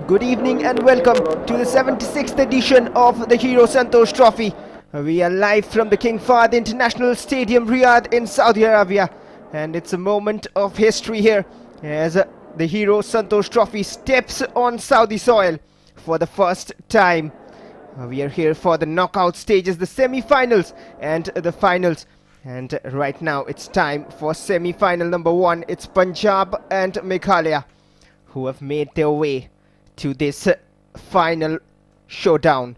Good evening and welcome to the 76th edition of the Hero Santosh Trophy. We are live from the King Fahd International Stadium, Riyadh in Saudi Arabia, and it's a moment of history here as the Hero Santosh Trophy steps on Saudi soil for the first time. We are here for the knockout stages, the semi-finals and the finals. And right now it's time for semi-final number 1. It's Punjab and Meghalaya who have made their way to this final showdown.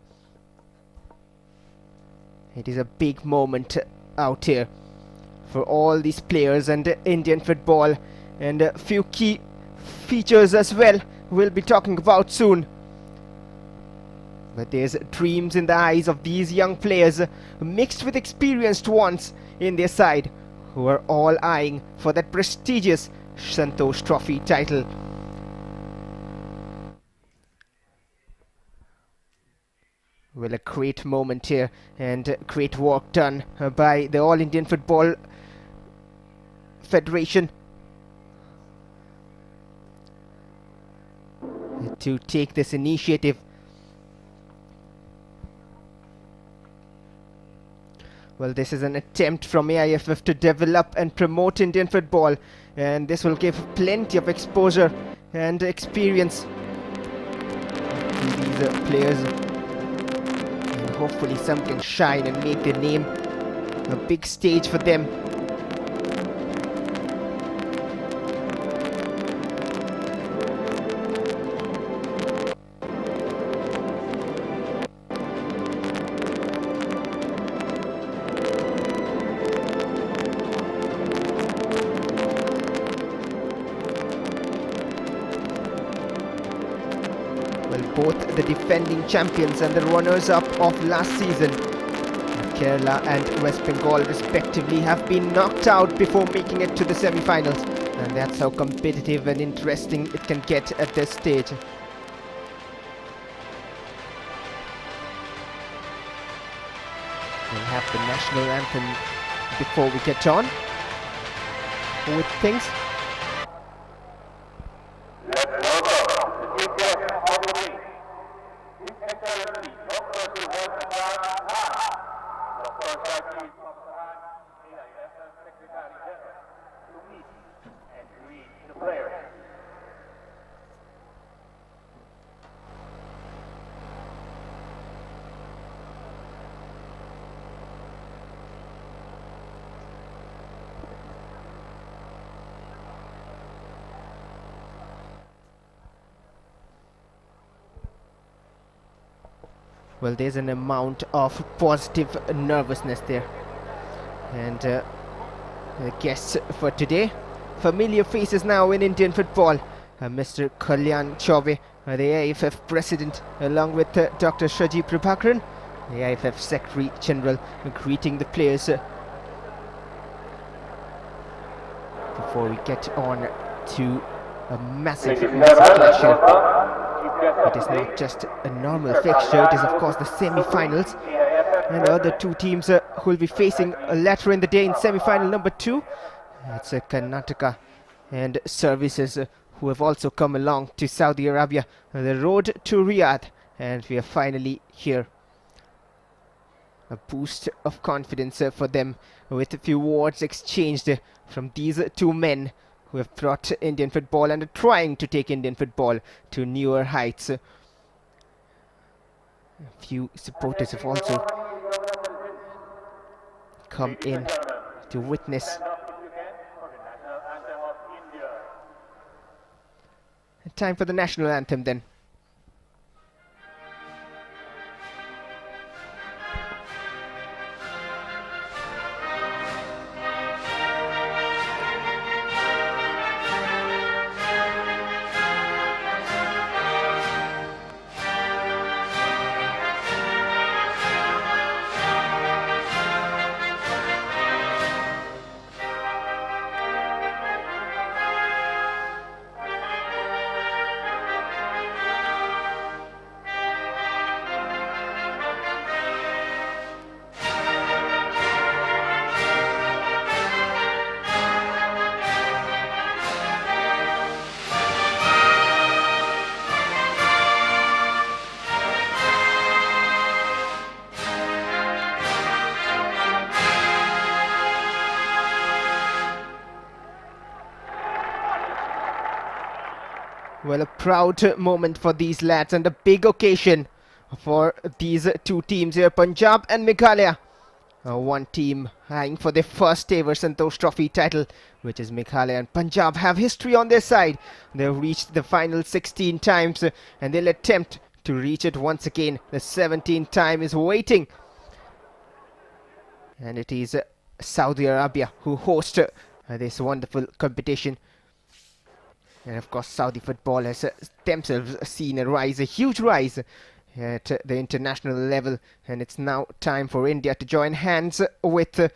It is a big moment out here for all these players and Indian football, and a few key features as well we'll be talking about soon. But there's dreams in the eyes of these young players mixed with experienced ones in their side who are all eyeing for that prestigious Santosh Trophy title. Well, a great moment here and great work done by the All Indian Football Federation to take this initiative. Well, this is an attempt from AIFF to develop and promote Indian football, and this will give plenty of exposure and experience to these players. Hopefully some can shine and make their name a big stage for them. Both the defending champions and the runners-up of last season, Kerala and West Bengal respectively, have been knocked out before making it to the semi-finals, and that's how competitive and interesting it can get at this stage. We'll have the national anthem before we get on with things. Well, there's an amount of positive nervousness there. And the guests for today, familiar faces now in Indian football. Mr. Kalyan Chaube, the AIFF President, along with Dr. Shaji Prabhakaran, the AIFF Secretary General, greeting the players before we get on to a massive clash here. It is not just a normal fixture, it is of course the semi-finals, and the other two teams who will be facing later in the day in semi-final number 2. It's Karnataka and Services who have also come along to Saudi Arabia, the road to Riyadh, and we are finally here. A boost of confidence for them, with a few words exchanged from these two men who have brought Indian football and are trying to take Indian football to newer heights. A few supporters have also come in to witness. Time for the national anthem then. proud moment for these lads and a big occasion for these two teams here, Punjab and Meghalaya. One team eyeing for their first ever Santosh Trophy title, which is Meghalaya, and Punjab have history on their side. They've reached the final 16 times and they'll attempt to reach it once again. The 17th time is waiting. And it is Saudi Arabia who host this wonderful competition. And of course Saudi football has themselves seen a rise, a huge rise at the international level, and it's now time for India to join hands with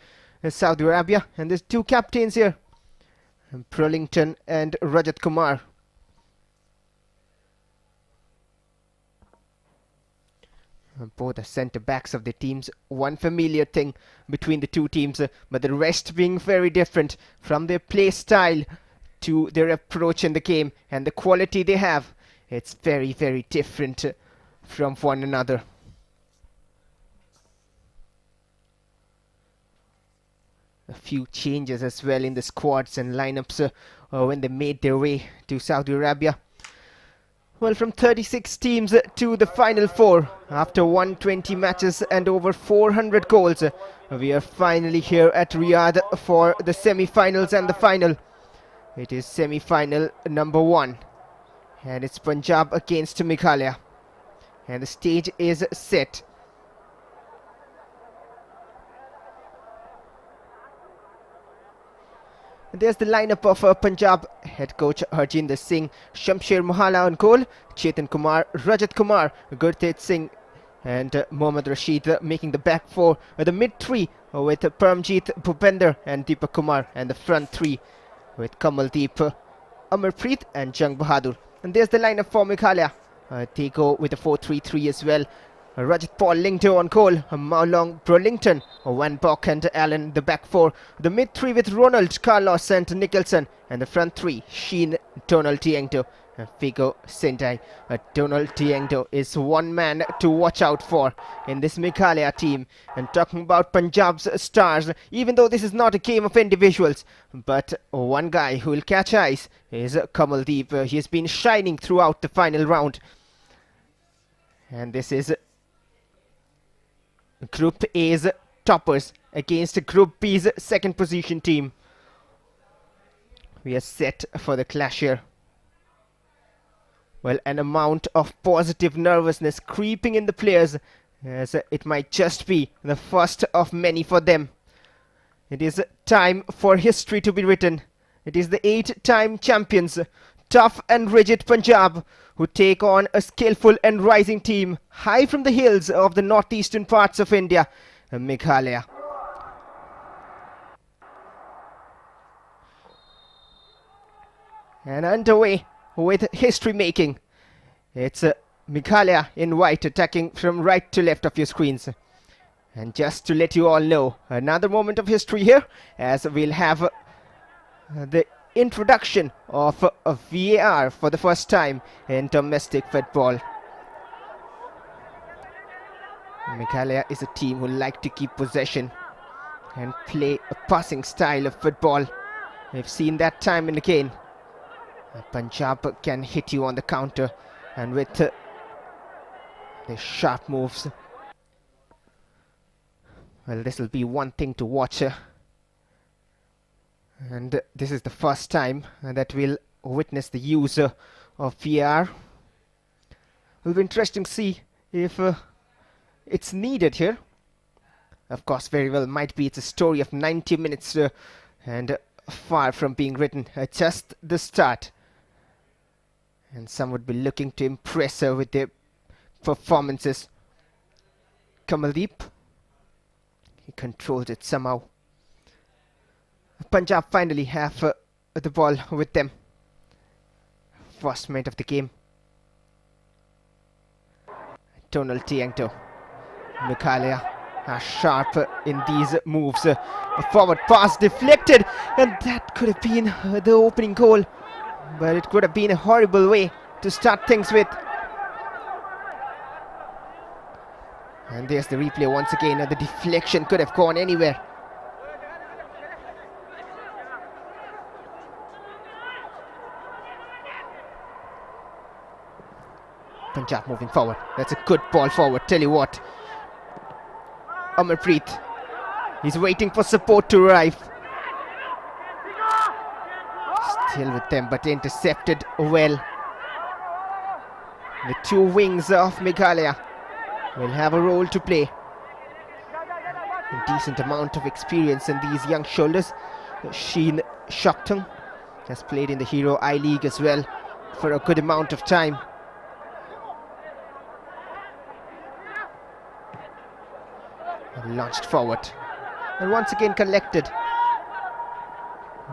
Saudi Arabia. And there's two captains here, Burlington and Rajat Kumar. Both are centre backs of the teams. One familiar thing between the two teams, but the rest being very different from their play style to their approach in the game and the quality they have. It's very, very different from one another. A few changes as well in the squads and lineups when they made their way to Saudi Arabia. Well, from 36 teams to the final four, after 120 matches and over 400 goals, we are finally here at Riyadh for the semi-finals and the final. It is semi-final number 1, and it's Punjab against Meghalaya, and the stage is set. There's the lineup of Punjab. Head coach Harjinder Singh, Shamsher Mohala on goal, Chetan Kumar, Rajat Kumar, Gurteej Singh and Mohammad Rashid making the back four. The mid three with Paramjit Bhupender and Deepak Kumar, and the front three with Kamaldeep, Amarpreet and Jung Bahadur. And there's the lineup for Meghalaya. They go with a 4-3-3 as well. Rajat Paul Lingdo on goal, Maulong Burlington, Van Bok and Allen the back four. The mid three with Ronald, Carlos and Nicholson, and the front three, Sheen, Donald Tiengdo and Figo Sendai. Donald Tiengdo is one man to watch out for in this Meghalaya team. And talking about Punjab's stars, even though this is not a game of individuals, but one guy who will catch eyes is Kamaldeep. He has been shining throughout the final round. And this is Group A's toppers against Group B's second position team. We are set for the clash here. Well, an amount of positive nervousness creeping in the players, as it might just be the first of many for them. It is time for history to be written. It is the 8-time champions, tough and rigid Punjab, who take on a skillful and rising team high from the hills of the northeastern parts of India, Meghalaya. And underway with history making. It's Meghalaya in white attacking from right to left of your screens. And just to let you all know, another moment of history here, as we'll have the introduction of a VAR for the first time in domestic football. Meghalaya is a team who like to keep possession and play a passing style of football. We've seen that time and again. Punjab can hit you on the counter and with the sharp moves. Well, this will be one thing to watch. And this is the first time that we'll witness the use of VAR. It'll be interesting to see if it's needed here. Of course, very well might be. It's a story of 90 minutes and far from being written. Just the start. And some would be looking to impress her with their performances. Kamaldeep, he controls it somehow. Punjab finally have the ball with them. First minute of the game. Donald Tiengdo. Meghalaya are sharp in these moves. A forward pass deflected, and that could have been the opening goal. But it could have been a horrible way to start things with. And there's the replay once again. The deflection could have gone anywhere. Punjab moving forward. That's a good ball forward, tell you what. Amarpreet, he's waiting for support to arrive. Still with them, but intercepted well. The two wings of Meghalaya will have a role to play. A decent amount of experience in these young shoulders. Sheen Shoktung has played in the Hero I-League as well for a good amount of time. And launched forward. And once again collected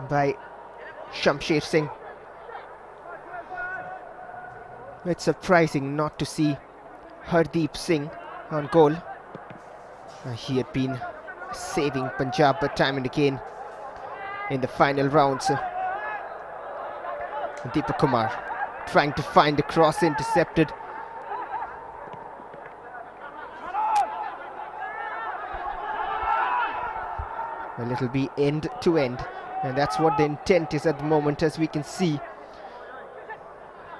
by Shamsher Singh. It's surprising not to see Hardeep Singh on goal. He had been saving Punjab time and again in the final rounds. Deepak Kumar trying to find the cross, intercepted. Well, it'll be end to end, and that's what the intent is at the moment, as we can see.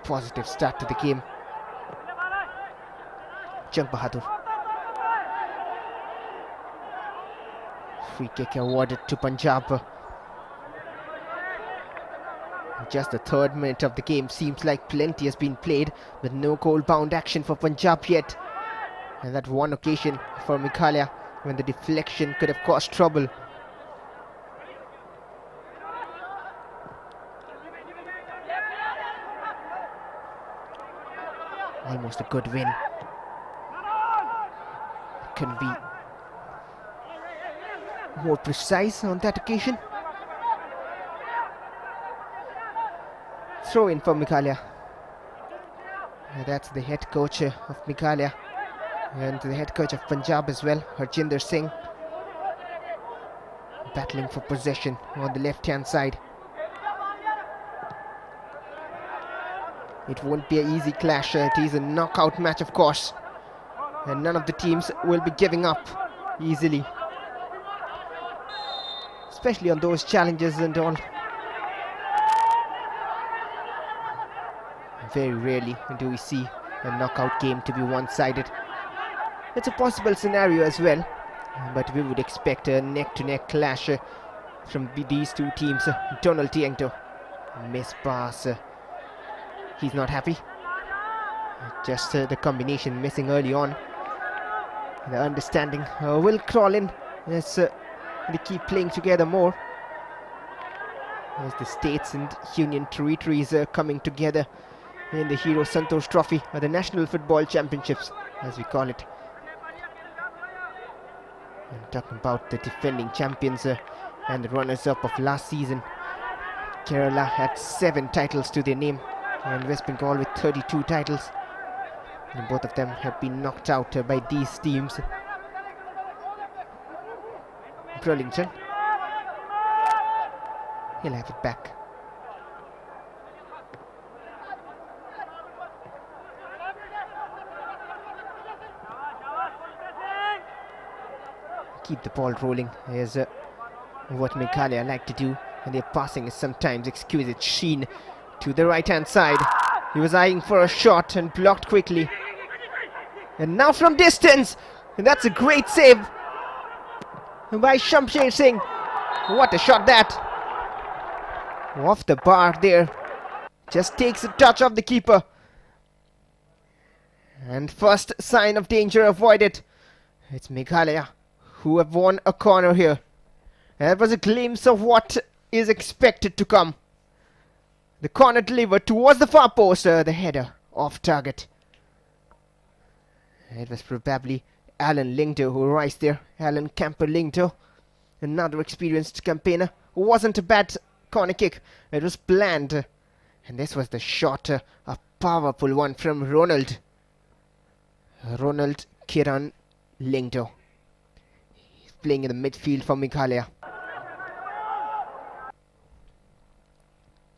Positive start to the game. Jung Bahadur. Free kick awarded to Punjab. Just the third minute of the game. Seems like plenty has been played, with no goal-bound action for Punjab yet. And that one occasion for Meghalaya when the deflection could have caused trouble. Almost a good win. Couldn't be more precise on that occasion. Throw in for Meghalaya. That's the head coach of Meghalaya and the head coach of Punjab as well, Harjinder Singh, battling for possession on the left hand side. It won't be an easy clash. It is a knockout match, of course, and none of the teams will be giving up easily, especially on those challenges and all. Very rarely do we see a knockout game to be one-sided. It's a possible scenario as well, but we would expect a neck-to-neck clash from these two teams. Donald Tiengto, miss pass. He's not happy. Just the combination missing early on. The understanding will crawl in as they keep playing together more. As the states and union territories are coming together in the Hero Santosh Trophy, or the National Football Championships as we call it. And talking about the defending champions and the runners-up of last season, Kerala had 7 titles to their name, and West Bengal with 32 titles, and both of them have been knocked out by these teams. Burlington, he'll have it back. Keep the ball rolling is what Meghalaya like to do, and their passing is sometimes exquisite. Sheen to the right hand side. He was eyeing for a shot and blocked quickly. And now from distance, and that's a great save by Shamsher Singh. What a shot that! Off the bar there. Just takes a touch of the keeper. And first sign of danger avoided. It's Meghalaya who have won a corner here. That was a glimpse of what is expected to come. The corner delivered towards the far post, the header off target. It was probably Alan Lingdo who arrived there. Alan Camper Lingdo, another experienced campaigner. Wasn't a bad corner kick. It was planned. And this was the shot, a powerful one from Ronald Kiran Lingdo. He's playing in the midfield for Meghalaya.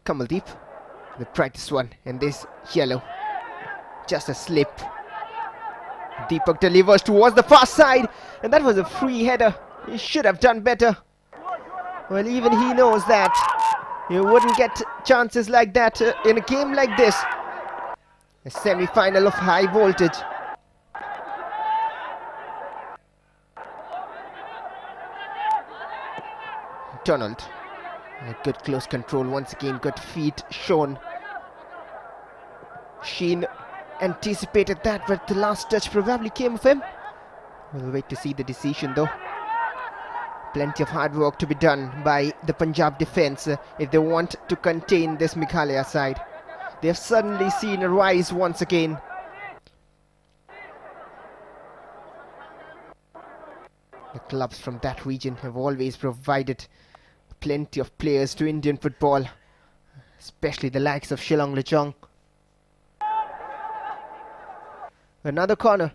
Kamaldeep, the practice one, and this yellow. Just a slip. Deepak delivers towards the far side, and that was a free header. He should have done better. Well, even he knows that you wouldn't get chances like that in a game like this. A semi-final of high voltage. Donald. A good close control once again. Good feet shown. Sheen anticipated that, but the last touch probably came of him. We'll wait to see the decision though. Plenty of hard work to be done by the Punjab defence if they want to contain this Meghalaya side. They have suddenly seen a rise once again. The clubs from that region have always provided plenty of players to Indian football, especially the likes of Shillong Lechong. Another corner.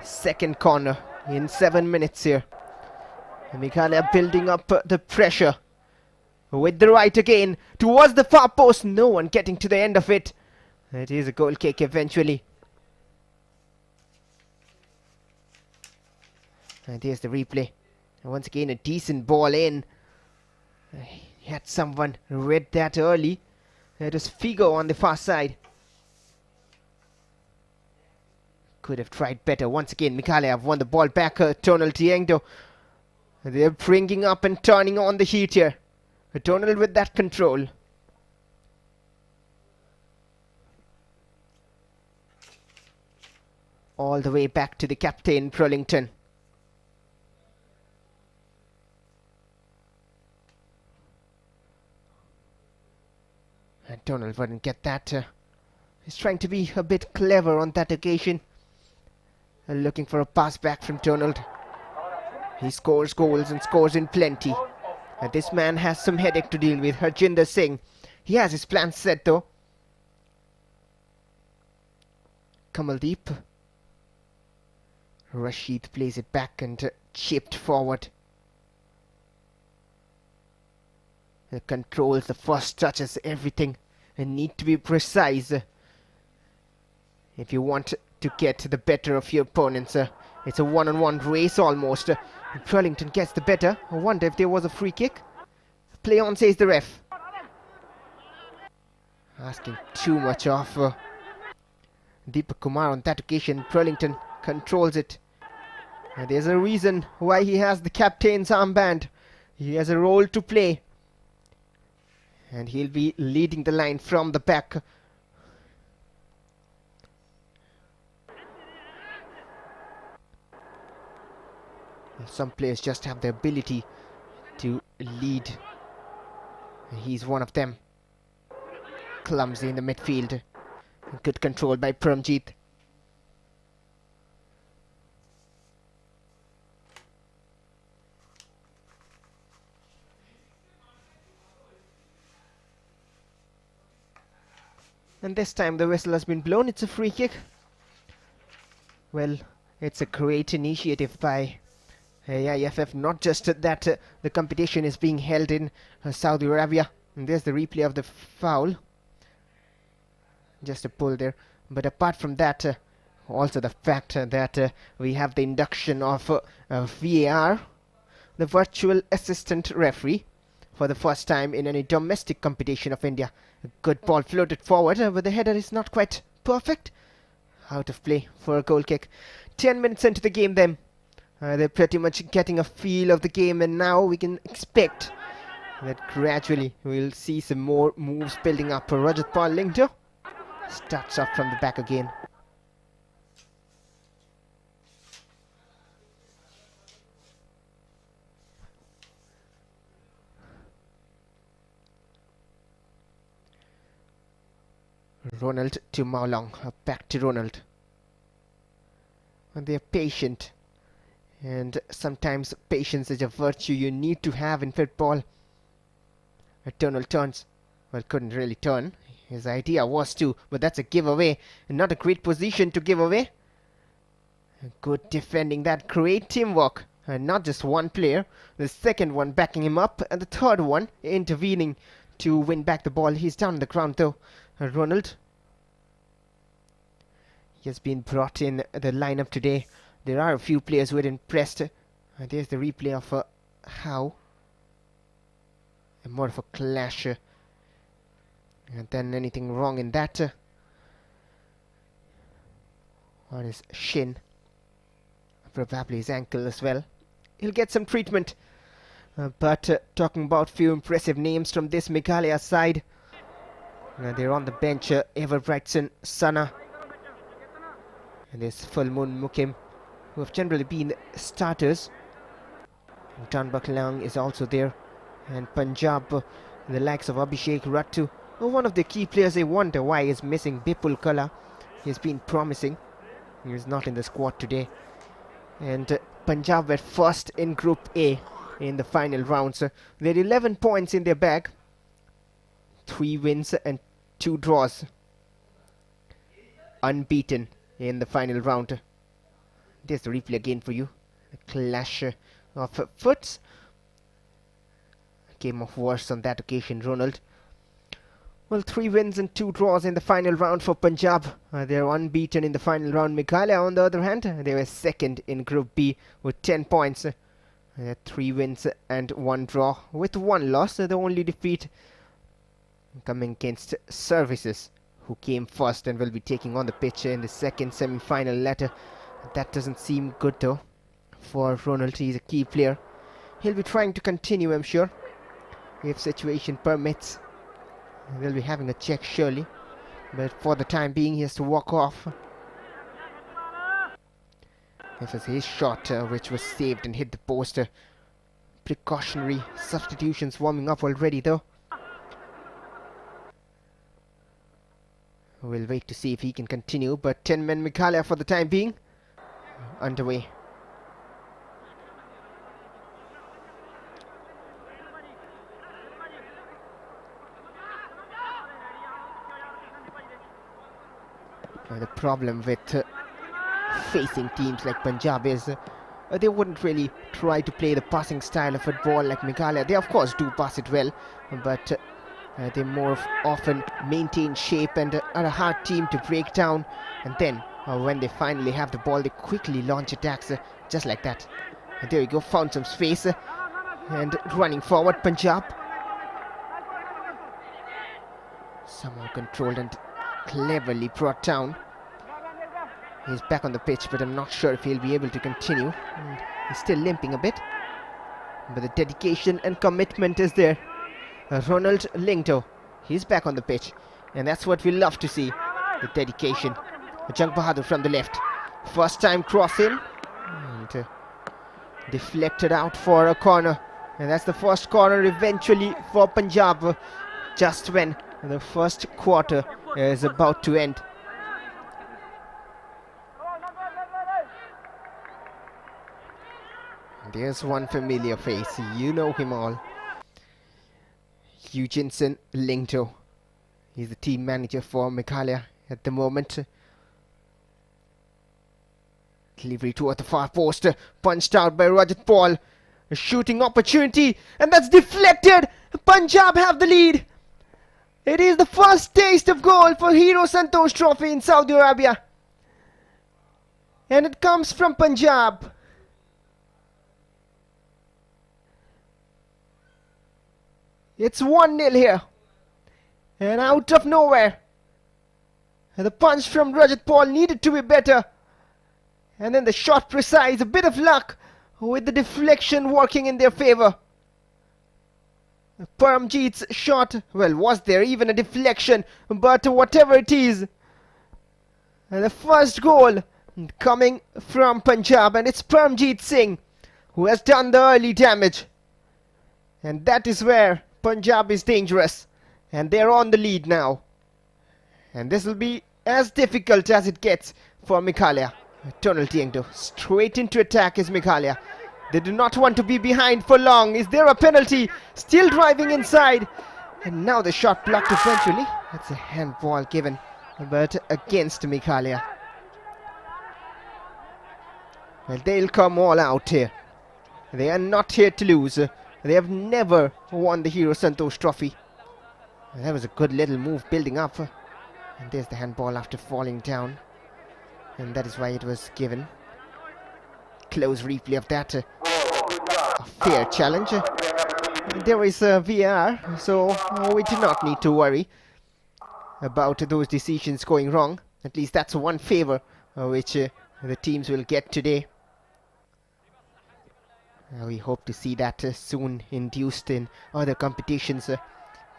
Second corner in 7 minutes here. Meghalaya building up the pressure. With the right again towards the far post. No one getting to the end of it. It is a goal kick eventually. And there's the replay. Once again a decent ball in. He had someone read that early. It was Figo on the far side. Could have tried better. Once again Meghalaya have won the ball back. Tonal Tiengdo. They're bringing up and turning on the heat here. Tonal with that control. All the way back to the captain Prolington. And Donald wouldn't get that. He's trying to be a bit clever on that occasion. Looking for a pass back from Donald. He scores goals and scores in plenty. And this man has some headache to deal with. Harjinder Singh. He has his plans set though. Kamaldeep. Rashid plays it back and chipped forward. Controls the first touches, everything, and need to be precise if you want to get the better of your opponents. It's a one-on-one race almost. Prolington gets the better. I wonder if there was a free kick. Play on, says the ref. Asking too much of Deepak Kumar on that occasion. Prolington controls it. And there's a reason why he has the captain's armband. He has a role to play. And he'll be leading the line from the back. Some players just have the ability to lead. He's one of them. Clumsy in the midfield. Good control by Paramjeet. And this time the whistle has been blown. It's a free kick. Well, it's a great initiative by AIFF. Not just that the competition is being held in Saudi Arabia. And there's the replay of the foul. Just a pull there. But apart from that, also the fact that we have the induction of VAR, the virtual assistant referee, for the first time in any domestic competition of India. A good ball floated forward, but the header is not quite perfect. Out of play for a goal kick. 10 minutes into the game then. They're pretty much getting a feel of the game, and now we can expect that gradually we'll see some more moves building up. Rajat Paul Lingdo starts off from the back again. Ronald to Maulong. Back to Ronald. And they're patient. And sometimes patience is a virtue you need to have in football. Donald turns. Well, couldn't really turn. His idea was to, but that's a giveaway. And not a great position to give away. Good defending, that great teamwork. And not just one player. The second one backing him up. And the third one intervening to win back the ball. He's down on the ground though. Ronald. He has been brought in the lineup today. There are a few players who are impressed. There's the replay of how more of a clash And then anything wrong in that? On his shin. Probably his ankle as well. He'll get some treatment. But talking about few impressive names from this Meghalaya side. They're on the bench. Everbrightson, Sana. And there's Full Moon Mukim, who have generally been starters. Tanbaklang is also there. And Punjab, the likes of Abhishek Rattu. One of the key players, I wonder why is missing. Bipul Kala. He's been promising. He's not in the squad today. And Punjab were first in Group A in the final rounds. They had 11 points in their bag. 3 wins and 2 draws. Unbeaten in the final round. There's the replay again for you. A clash of foots. Came off worse on that occasion, Ronald. Well, 3 wins and 2 draws in the final round for Punjab. They're unbeaten in the final round. Meghalaya, on the other hand, they were second in Group B with 10 points. 3 wins and 1 draw with 1 loss. The only defeat coming against Services, who came first and will be taking on the pitch in the second semi-final latter. That doesn't seem good though for Ronald. He's a key player. He'll be trying to continue, I'm sure, if situation permits. They'll be having a check surely, but for the time being he has to walk off. This was his shot which was saved and hit the post. Precautionary substitutions warming up already though. We'll wait to see if he can continue, but 10 men Meghalaya for the time being underway. The problem with facing teams like Punjab is they wouldn't really try to play the passing style of football like Meghalaya. They of course do pass it well, but they more often maintain shape and are a hard team to break down. And then when they finally have the ball, they quickly launch attacks just like that. And there you go, found some space and running forward Punjab. Somehow controlled and cleverly brought down. He's back on the pitch, but I'm not sure if he'll be able to continue. He's still limping a bit, but the dedication and commitment is there. Ronald Lingto, he's back on the pitch, and that's what we love to see, the dedication. Jang Bahadur from the left, first time cross in, and deflected out for a corner, and that's the first corner eventually for Punjab, just when the first quarter is about to end. There's one familiar face, you know him all. Eugene Lingto. He's the team manager for Meghalaya at the moment. Delivery toward the far post, punched out by Rajat Paul. A shooting opportunity, and that's deflected. Punjab have the lead. It is the first taste of goal for Hero Santosh Trophy in Saudi Arabia, and it comes from Punjab. It's 1-0 here, and out of nowhere, and the punch from Rajat Paul needed to be better, and then the shot precise, a bit of luck with the deflection working in their favour. Paramjeet's shot, well, was there even a deflection? But whatever it is, the first goal coming from Punjab, and it's Paramjeet Singh who has done the early damage, and that is where Punjab is dangerous, and they're on the lead now, and this will be as difficult as it gets for Meghalaya. Tunnel Tiengdo straight into attack is Meghalaya. They do not want to be behind for long. Is there a penalty? Still driving inside, and now the shot blocked eventually. That's a handball given, but against Meghalaya. Well, they'll come all out here. They are not here to lose. They have never won the Hero Santosh Trophy. That was a good little move building up. And there's the handball after falling down. And that is why it was given. Close replay of that. A fair challenge. There is a VAR, so we do not need to worry. about those decisions going wrong. At least that's one favor which the teams will get today. We hope to see that soon induced in other competitions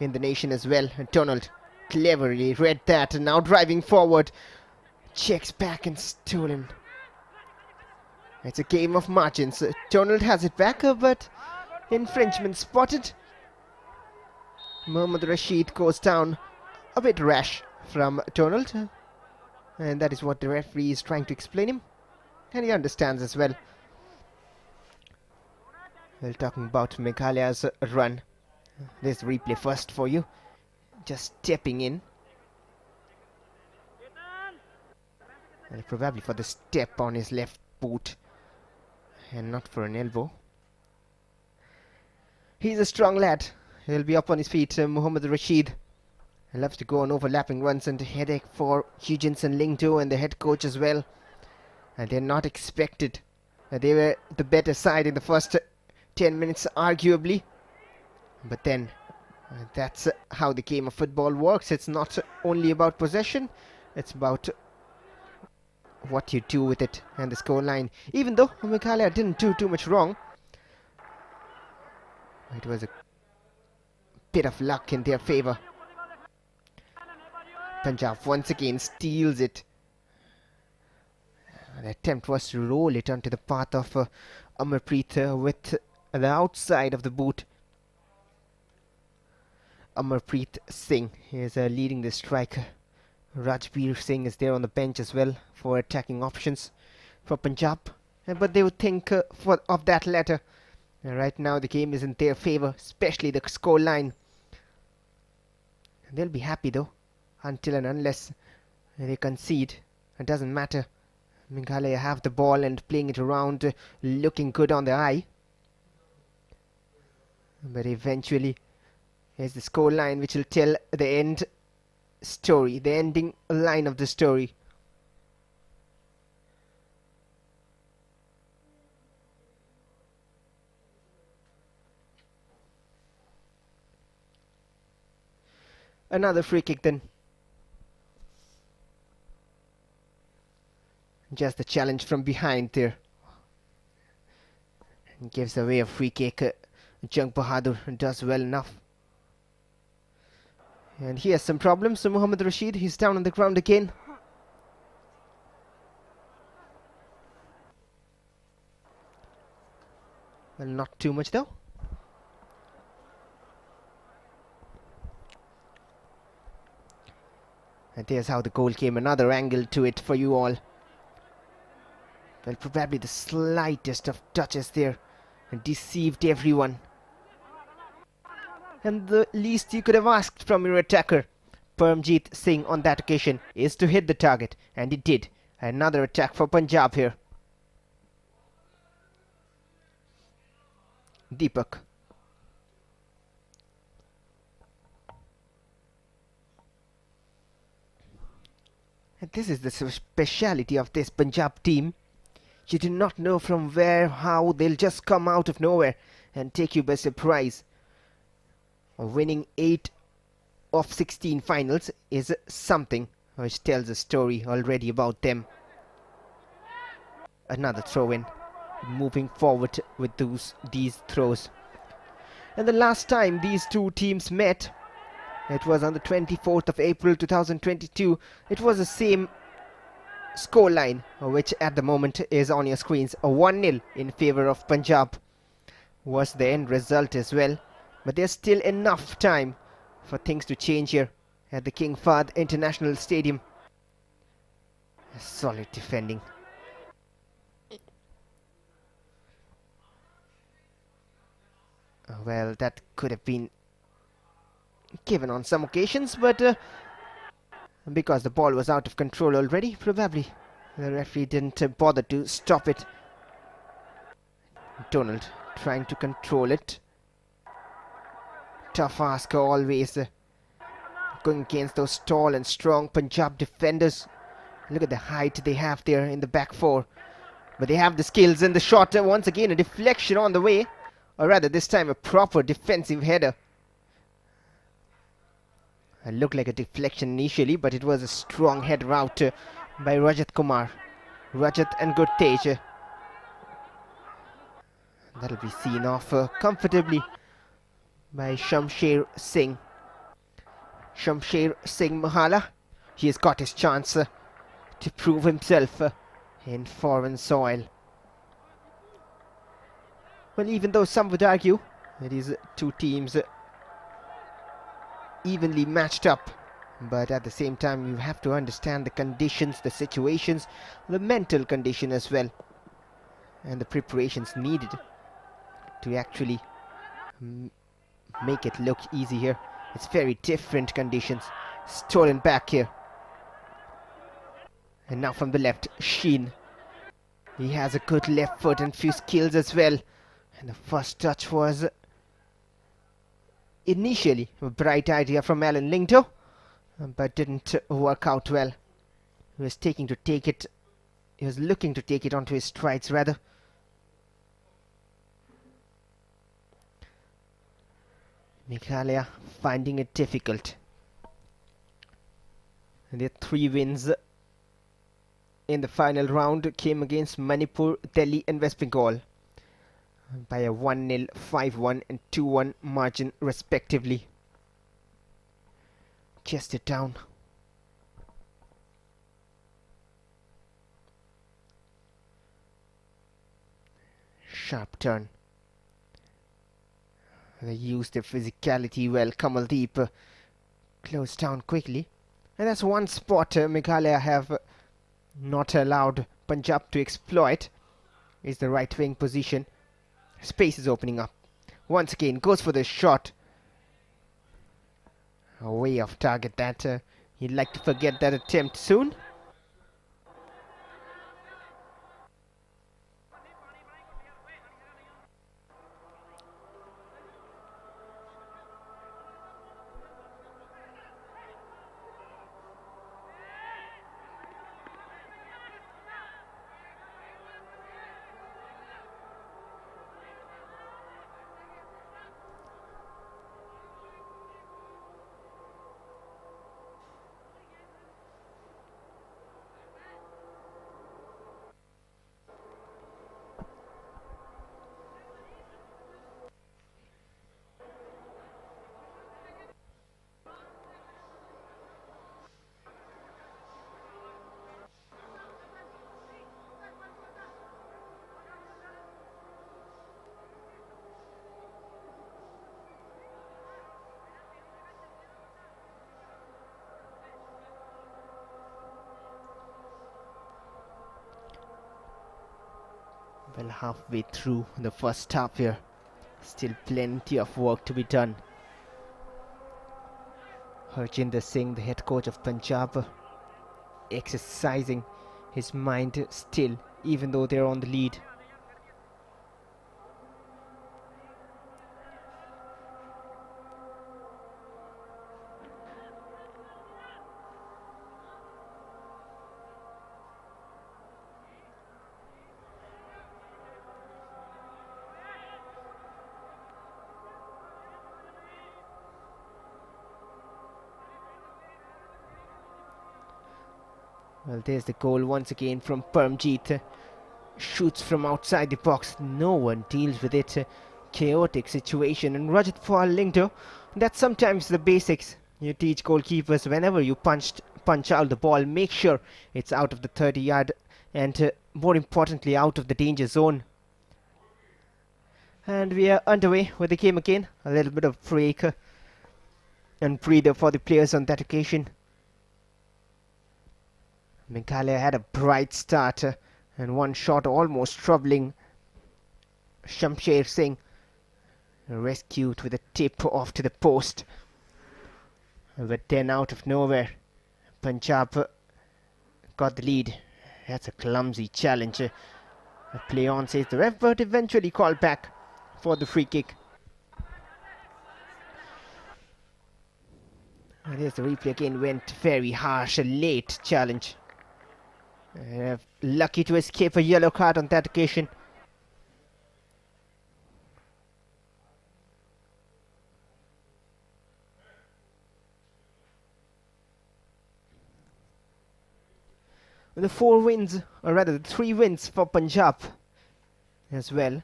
in the nation as well. And Donald cleverly read that and now driving forward. Checks back and stolen. It's a game of margins. Donald has it back, but infringement spotted. Mohammad Rashid goes down a bit rash from Donald. And that is what the referee is trying to explain him. And he understands as well. We're talking about Meghalaya's run. There's the replay first for you. Just stepping in. And probably for the step on his left boot. And not for an elbow. He's a strong lad. He'll be up on his feet. Mohammad Rashid. He loves to go on overlapping runs, and a headache for Hughinson Lingdo and the head coach as well. And they're not expected. They were the better side in the first 10 minutes, arguably. But then, that's how the game of football works. It's not only about possession. It's about what you do with it and the scoreline. Even though Meghalaya didn't do too much wrong, it was a bit of luck in their favour. Punjab once again steals it. The attempt was to roll it onto the path of Amarpreet with the outside of the boot. Amarpreet Singh is leading the striker. Rajbir Singh is there on the bench as well for attacking options for Punjab. But they would think of that latter. Right now the game is in their favour, especially the score line. They'll be happy though, until and unless they concede. It doesn't matter. Meghalaya have the ball and playing it around, looking good on the eye. But eventually, here's the score line which will tell the end story, the ending line of the story. Another free kick then. Just the challenge from behind there. And gives away a free kick. Jung Bahadur does well enough. And he has some problems. So Mohammad Rashid, he's down on the ground again. Well, not too much though. And there's how the goal came. Another angle to it for you all. Well, probably the slightest of touches there and deceived everyone. And the least you could have asked from your attacker, Parmjeet Singh, on that occasion is to hit the target. And he did. Another attack for Punjab here. Deepak. And this is the speciality of this Punjab team. You do not know from where, how they'll just come out of nowhere and take you by surprise. Winning 8 of 16 finals is something which tells a story already about them. Another throw-in, moving forward with these throws. And the last time these two teams met, it was on the 24th of April 2022. It was the same scoreline, which at the moment is on your screens. A 1-0 in favour of Punjab was the end result as well. But there's still enough time for things to change here at the King Fahd International Stadium. Solid defending. Well, that could have been given on some occasions, but because the ball was out of control already, probably the referee didn't bother to stop it. Donald trying to control it. Tough ask always, going against those tall and strong Punjab defenders. Look at the height they have there in the back four. But they have the skills, and the shot, once again a deflection on the way. Or rather this time a proper defensive header. Looked like a deflection initially, but it was a strong header out by Rajat Kumar. Rajat and Gurtej. That'll be seen off comfortably by Shamsher Singh. Shamsher Singh Mahala. He has got his chance to prove himself in foreign soil. Well, even though some would argue it is two teams evenly matched up, but at the same time you have to understand the conditions, the situations, the mental condition as well, and the preparations needed to actually make it look easy here. It's very different conditions. Stolen back here. And now from the left, Sheen. He has a good left foot and few skills as well. And the first touch was initially a bright idea from Alan Lingdo, but didn't work out well. He was looking to take it onto his strides rather. Meghalaya finding it difficult. And their 3 wins in the final round came against Manipur, Delhi and West Bengal by a 1-0, 5-1 and 2-1 margin respectively. Chest it down. Sharp turn. They used their physicality well. Kamaldeep closed down quickly. And that's one spot Meghalaya have not allowed Punjab to exploit. Is the right wing position. Space is opening up. Once again, goes for the shot. Way off target that. He'd like to forget that attempt soon. Well, halfway through the first half here. Still plenty of work to be done. Harjinder Singh, the head coach of Punjab, exercising his mind still, even though they're on the lead. Well, there's the goal once again from Parmjeet. Shoots from outside the box. No one deals with it. Chaotic situation. And Rajat Lingdo, that's sometimes the basics you teach goalkeepers. Whenever you punch out the ball, make sure it's out of the 30-yard and more importantly out of the danger zone. And we are underway with the game again. A little bit of break and breather for the players on that occasion. Meghalaya had a bright start and one shot almost troubling Shamsher Singh. Rescued with a tip off to the post. But then out of nowhere, Punjab got the lead. That's a clumsy challenge. A play on, says the ref, but eventually called back for the free kick. And there's the replay again, went very harsh, a late challenge. Lucky to escape a yellow card on that occasion. The 4 wins, or rather the 3 wins for Punjab as well,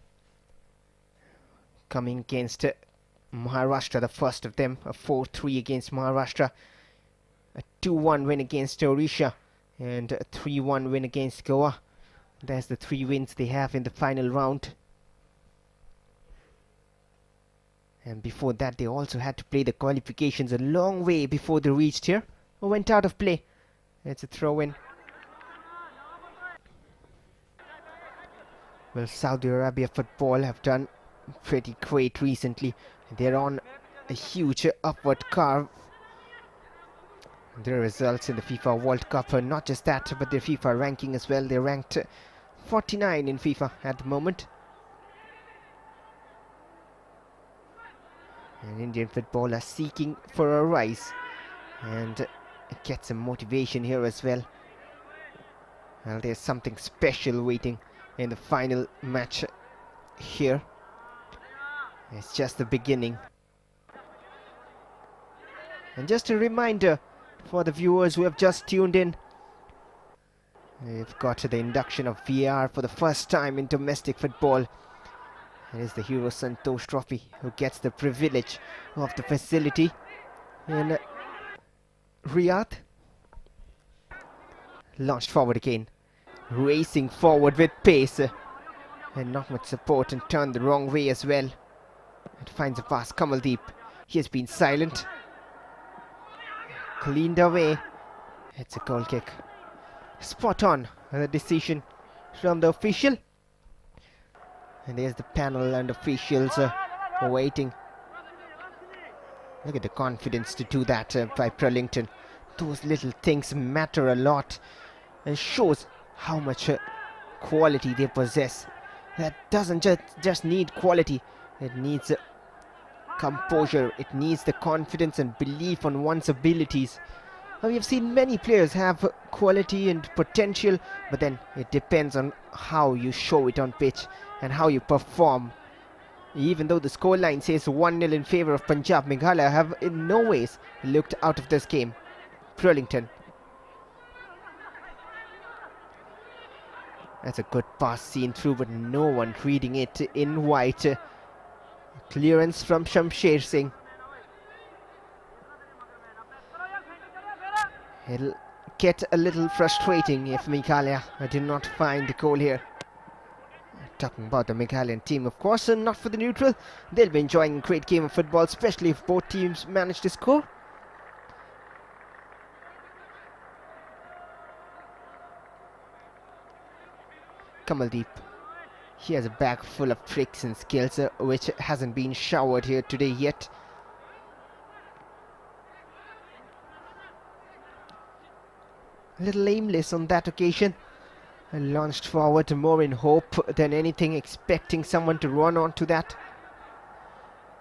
coming against Maharashtra, the first of them, a 4-3 against Maharashtra, a 2-1 win against Odisha, and a 3-1 win against Goa. That's the 3 wins they have in the final round. And before that, they also had to play the qualifications a long way before they reached here. Went out of play. It's a throw-in. Well, Saudi Arabia football have done pretty great recently. They're on a huge upward curve. Their results in the FIFA World Cup are not just that, but their FIFA ranking as well. They're ranked 49 in FIFA at the moment. And Indian football are seeking for a rise and get some motivation here as well. Well, there's something special waiting in the final match here. It's just the beginning. And just a reminder for the viewers who have just tuned in, we've got the induction of VAR for the first time in domestic football. It is the Hero Santosh Trophy who gets the privilege of the facility in Riyadh. Launched forward again, racing forward with pace, and not much support, and turned the wrong way as well. It finds a pass, Kamaldeep. He has been silent. Cleaned away. It's a goal kick. Spot on the decision from the official. And there's the panel and officials waiting. Look at the confidence to do that by Prellington. Those little things matter a lot and shows how much quality they possess. That doesn't just need quality. It needs composure. It needs the confidence and belief on one's abilities. Now, we have seen many players have quality and potential, but then it depends on how you show it on pitch and how you perform. Even though the scoreline says 1-0 in favour of Punjab, Meghalaya have in no ways looked out of this game. Prellington. That's a good pass seen through, but no one reading it in white. Clearance from Shamsher Singh. It'll get a little frustrating if Meghalaya do not find the goal here. Talking about the Meghalayan team, of course, and not for the neutral. They'll be enjoying a great game of football, especially if both teams manage to score. Kamaldeep. He has a bag full of tricks and skills which hasn't been showered here today yet. A little aimless on that occasion. And launched forward more in hope than anything, expecting someone to run onto that.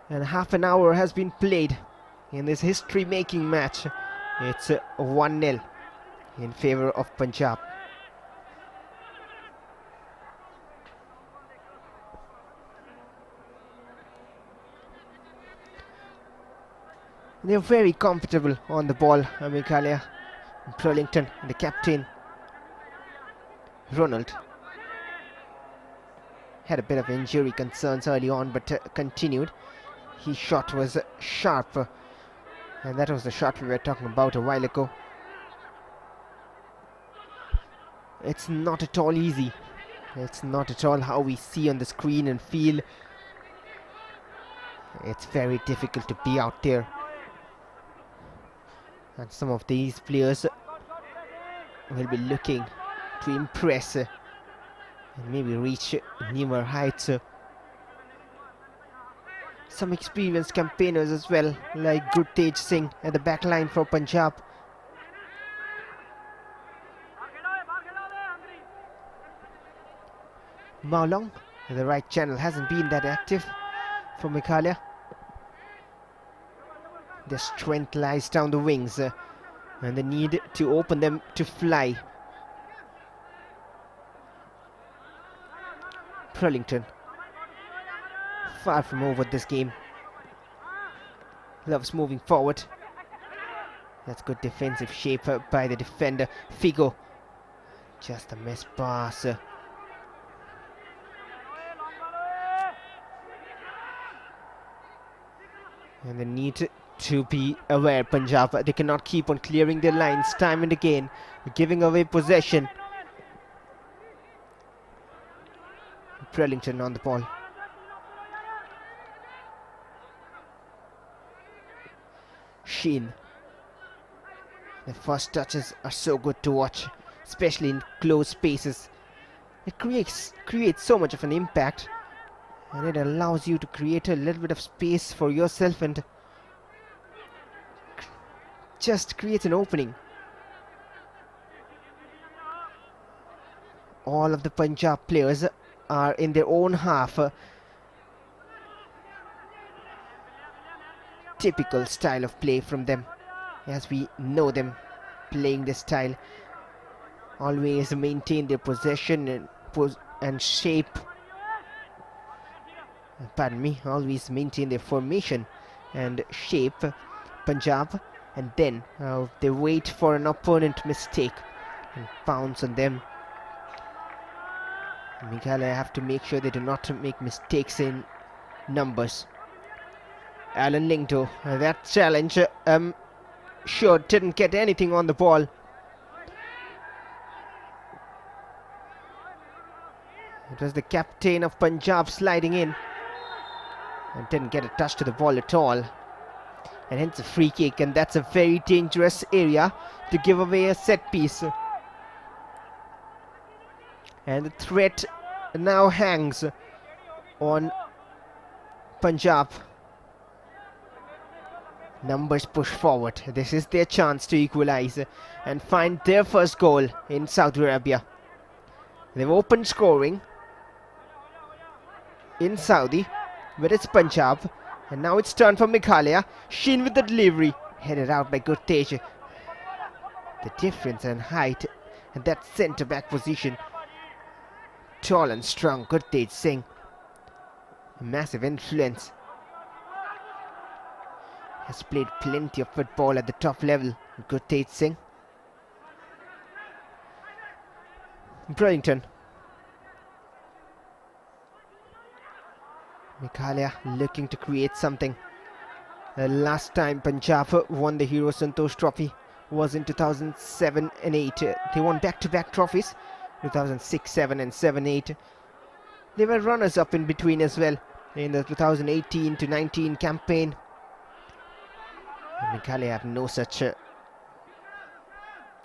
And half an hour has been played in this history-making match. It's 1-0 in favour of Punjab. They're very comfortable on the ball, Meghalaya. Prellington, the captain. Ronald had a bit of injury concerns early on, but continued. His shot was sharp, and that was the shot we were talking about a while ago. It's not at all easy. It's not at all how we see on the screen and feel. It's very difficult to be out there. And some of these players will be looking to impress and maybe reach newer heights. Some experienced campaigners as well, like Gurtej Singh at the back line for Punjab. Maulong, the right channel, hasn't been that active for Meghalaya. Their strength lies down the wings and the need to open them to fly. Prellington, far from over this game. Loves moving forward. That's good defensive shape by the defender. Figo Just a missed pass. And they need to be aware, Punjab. They cannot keep on clearing their lines time and again, giving away possession. Prellington on the ball. Sheen. The first touches are so good to watch, especially in close spaces. It creates so much of an impact, and it allows you to create a little bit of space for yourself and just creates an opening. All of the Punjab players are in their own half. Typical style of play from them, as we know them playing this style. Always maintain their possession and shape. Pardon me, always maintain their formation and shape, Punjab, and then they wait for an opponent mistake and pounce on them. Meghalaya have to make sure they do not make mistakes in numbers. Alan Lingdo, that challenge sure didn't get anything on the ball. It was the captain of Punjab sliding in and didn't get a touch to the ball at all, and hence a free kick, and that's a very dangerous area to give away a set piece. And the threat now hangs on Punjab. Numbers push forward. This is their chance to equalize and find their first goal in Saudi Arabia. They've opened scoring in Saudi, but it's Punjab, and now it's turn for Meghalaya. Sheen with the delivery, headed out by Gurtej. The difference in height and that centre back position. Tall and strong Gurtej Singh. Massive influence. Has played plenty of football at the top level. Gurtej Singh. Burlington. Meghalaya looking to create something. The last time Punjab won the Hero Santosh trophy was in 2007 and 8. They won back-to-back trophies, 2006, 7 and 7, 8. They were runners-up in between as well in the 2018 to 19 campaign. Meghalaya have no such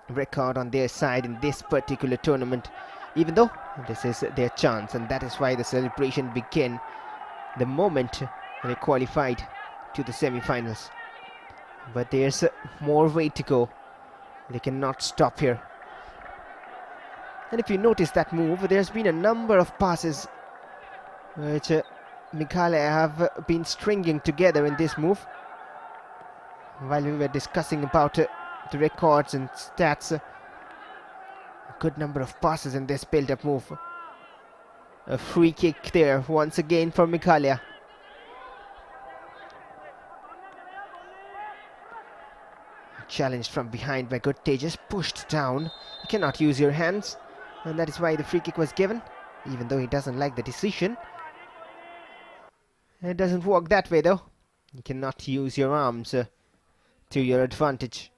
record on their side in this particular tournament, even though this is their chance, and that is why the celebration began the moment they qualified to the semi-finals. But there's more way to go. They cannot stop here. And if you notice that move, there's been a number of passes which Meghalaya have been stringing together in this move. While we were discussing about the records and stats, a good number of passes in this build-up move. A free kick there once again for Meghalaya. Challenged from behind by Gurtej, just pushed down. You cannot use your hands, and that is why the free kick was given, even though he doesn't like the decision. It doesn't work that way though. You cannot use your arms to your advantage.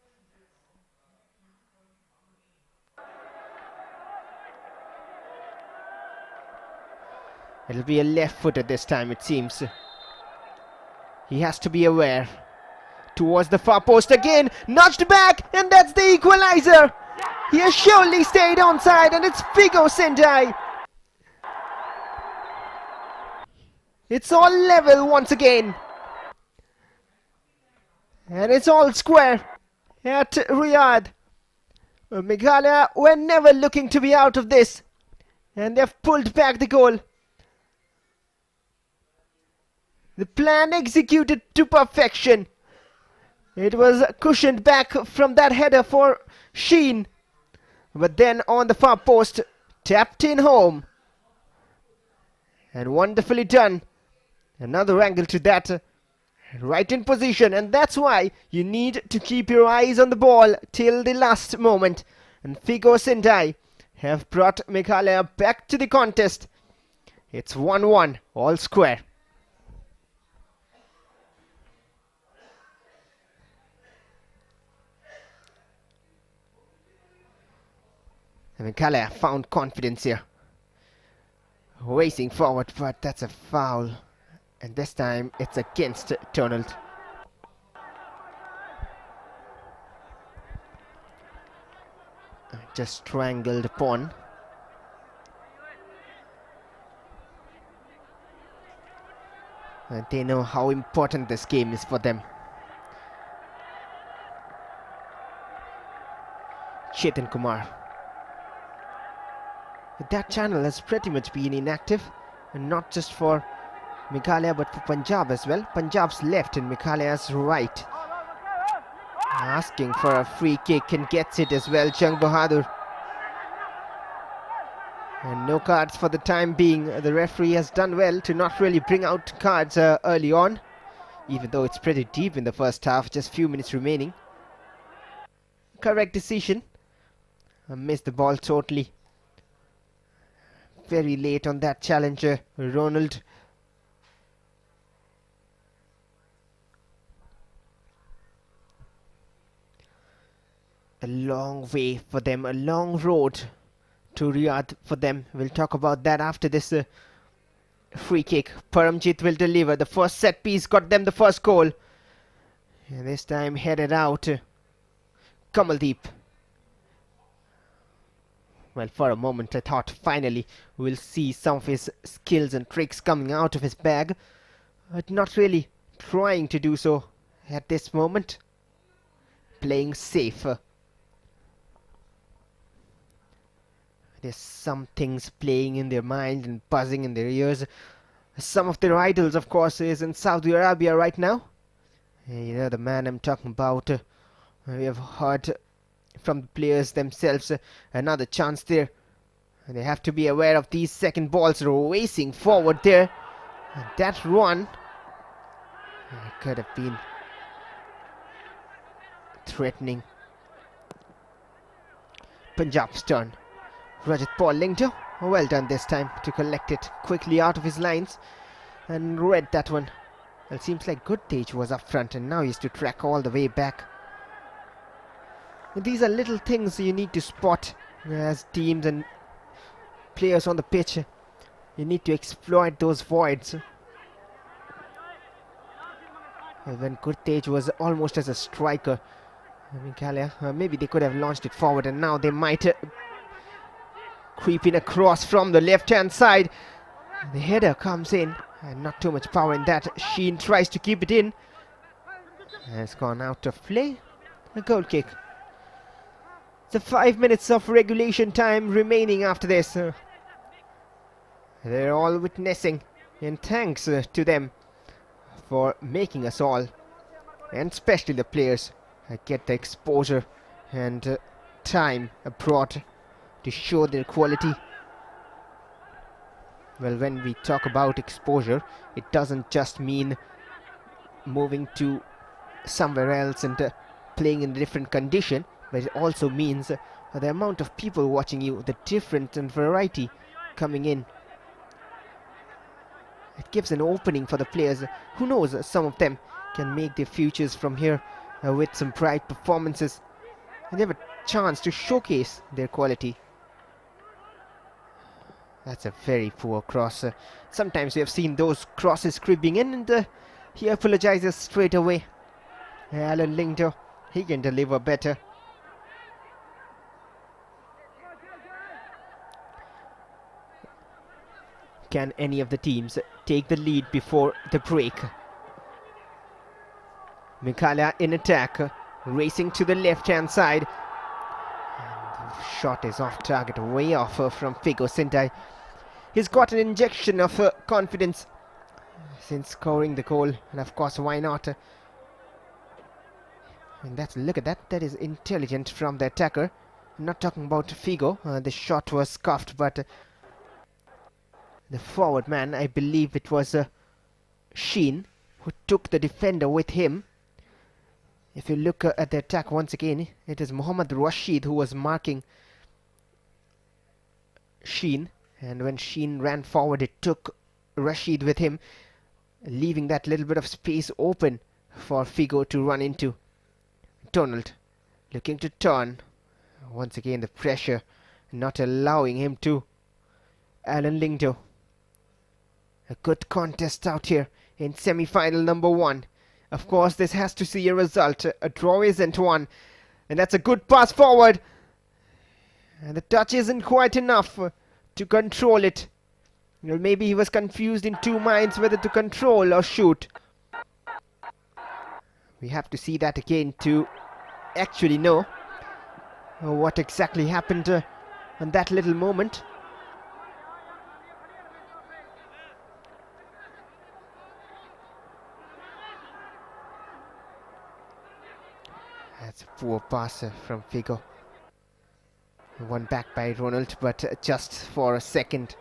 It'll be a left footer this time, it seems. He has to be aware. Towards the far post again, nudged back, and that's the equalizer. He has surely stayed onside, and it's Figo Sendai. It's all level once again. And it's all square at Riyadh. Meghalaya were never looking to be out of this, and they've pulled back the goal. The plan executed to perfection. It was cushioned back from that header for Sheen, but then on the far post, tapped in home. And wonderfully done. Another angle to that. Right in position, and that's why you need to keep your eyes on the ball till the last moment. And Figo Sendai have brought Meghalaya back to the contest. It's 1-1, all square. Meghalaya found confidence here. Racing forward, but that's a foul. And this time it's against Donald. Just strangled upon. And they know how important this game is for them. Chetan Kumar. That channel has pretty much been inactive, and not just for Meghalaya but for Punjab as well. Punjab's left and Meghalaya's right. Asking for a free kick and gets it as well, Jung Bahadur. And no cards for the time being. The referee has done well to not really bring out cards early on, even though it's pretty deep in the first half, just few minutes remaining. Correct decision. I missed the ball totally. Very late on that challenger, Ronald. A long way for them, a long road to Riyadh for them. We'll talk about that after this free kick. Paramjit will deliver. The first set piece got them the first goal. And this time headed out. Kamaldeep. Well, for a moment I thought finally we'll see some of his skills and tricks coming out of his bag. But not really trying to do so at this moment. Playing safe. There's some things playing in their mind and buzzing in their ears. Some of their idols, of course, is in Saudi Arabia right now. You know the man I'm talking about. We have heard from the players themselves. Another chance there. And they have to be aware of these second balls racing forward there. And that run could have been threatening. Punjab's turn. Rajat Paul Lingto, well done this time to collect it quickly out of his lines and read that one. It seems like Gurtej was up front and now he has to track all the way back. And these are little things you need to spot as teams and players on the pitch. You need to exploit those voids. When Gurtej was almost as a striker, Meghalaya, maybe they could have launched it forward, and now they might creeping across from the left hand side. The header comes in and not too much power in that. Sheen tries to keep it in. It's gone out of play. A goal kick. The 5 minutes of regulation time remaining after this. They're all witnessing, and thanks to them for making us all, and especially the players, get the exposure and time abroad to show their quality. Well, when we talk about exposure, it doesn't just mean moving to somewhere else and playing in a different condition, but it also means the amount of people watching you, the difference and variety coming in. It gives an opening for the players. Who knows, some of them can make their futures from here with some bright performances, and they have a chance to showcase their quality. That's a very poor cross. Sometimes we have seen those crosses creeping in, and he apologizes straight away. Alan Lingto, he can deliver better. Can any of the teams take the lead before the break? Meghalaya in attack, racing to the left hand side. And the shot is off target, way off from Figo Sintai. He's got an injection of confidence since scoring the goal, and of course, why not? And that's, look at that, that is intelligent from the attacker. I'm not talking about Figo. The shot was scuffed, but the forward man, I believe it was Sheen, who took the defender with him. If you look at the attack once again, it is Mohammad Rashid who was marking Sheen, and when Sheen ran forward, it took Rashid with him, leaving that little bit of space open for Figo to run into. Donald looking to turn. Once again, the pressure not allowing him to. Alan Lingdo. A good contest out here in semi-final number 1. Of course, this has to see a result. A draw isn't one. And that's a good pass forward. And the touch isn't quite enough to control it. Well, maybe he was confused in two minds whether to control or shoot. We have to see that again to actually know what exactly happened in that little moment. That's a poor pass from Figo. One back by Ronald, but just for a second.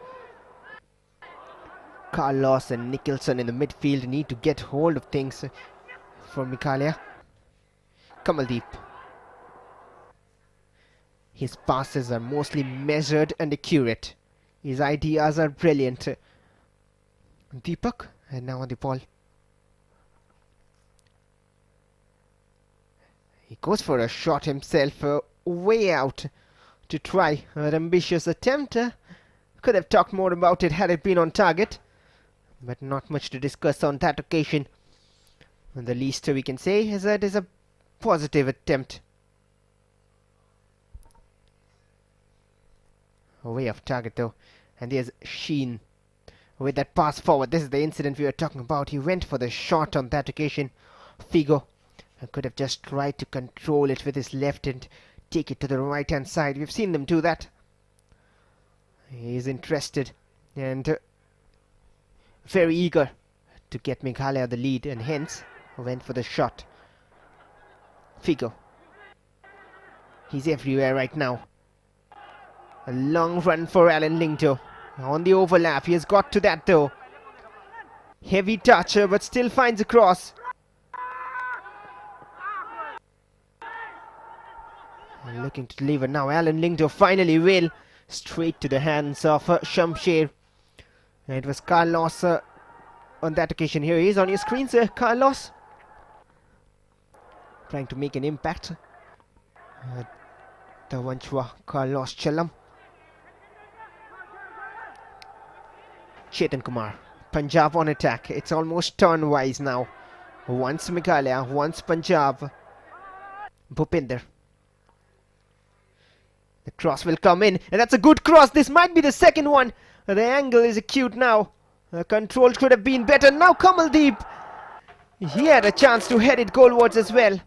Carlos and Nicholson in the midfield need to get hold of things for Meghalaya. Kamaldeep. His passes are mostly measured and accurate. His ideas are brilliant. Deepak, and now on the ball. He goes for a shot himself, way out to try an ambitious attempt. Could have talked more about it had it been on target, but not much to discuss on that occasion. And the least we can say is that it is a positive attempt. Way off target though. And there's Sheen with that pass forward. This is the incident we were talking about. He went for the shot on that occasion. Figo could have just tried to control it with his left and take it to the right hand side. We've seen them do that. He's interested and very eager to get Meghalaya the lead, and hence went for the shot. Figo. He's everywhere right now. A long run for Alan Lingdo. On the overlap, he has got to that though. Heavy toucher, but still finds a cross. And looking to deliver now. Alan Lingdo finally will. Straight to the hands of Shamsher. And it was Carlos on that occasion. Here he is on your screens, Carlos. Trying to make an impact. Tawanchwa Carlos Chalam. Chetan Kumar. Punjab on attack. It's almost turn-wise now. Once Meghalaya, once Punjab. Bhupinder. The cross will come in, and that's a good cross. This might be the second one. The angle is acute now. The control could have been better. Now Kamaldeep. He had a chance to head it goalwards as well.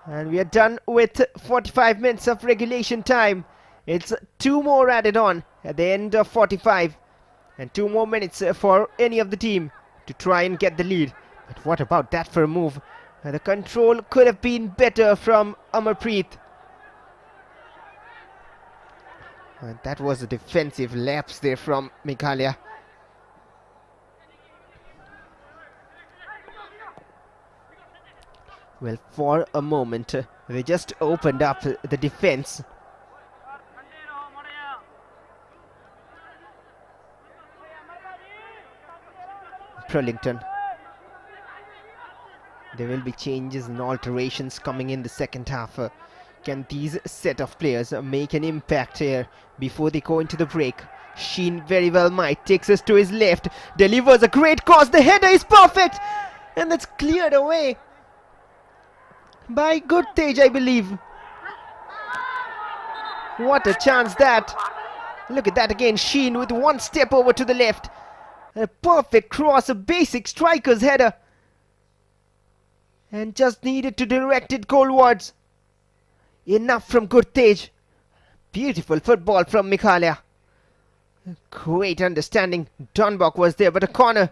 And we are done with 45 minutes of regulation time. It's 2 more added on at the end of 45. And 2 more minutes for any of the team to try and get the lead. But what about that for a move? The control could have been better from Amarpreet. And that was a defensive lapse there from Meghalaya. Well, for a moment, they just opened up the defense. Prellington. There will be changes and alterations coming in the second half. Can these set of players make an impact here before they go into the break? Sheen very well might. Takes us to his left. Delivers a great cross. The header is perfect. And that's cleared away by Gurtej, I believe. What a chance that. Look at that again. Sheen with one step over to the left. A perfect cross. A basic striker's header. And just needed to direct it goalwards. Enough from Gurtej. Beautiful football from Meghalaya. Great understanding. Dunbach was there, but a corner.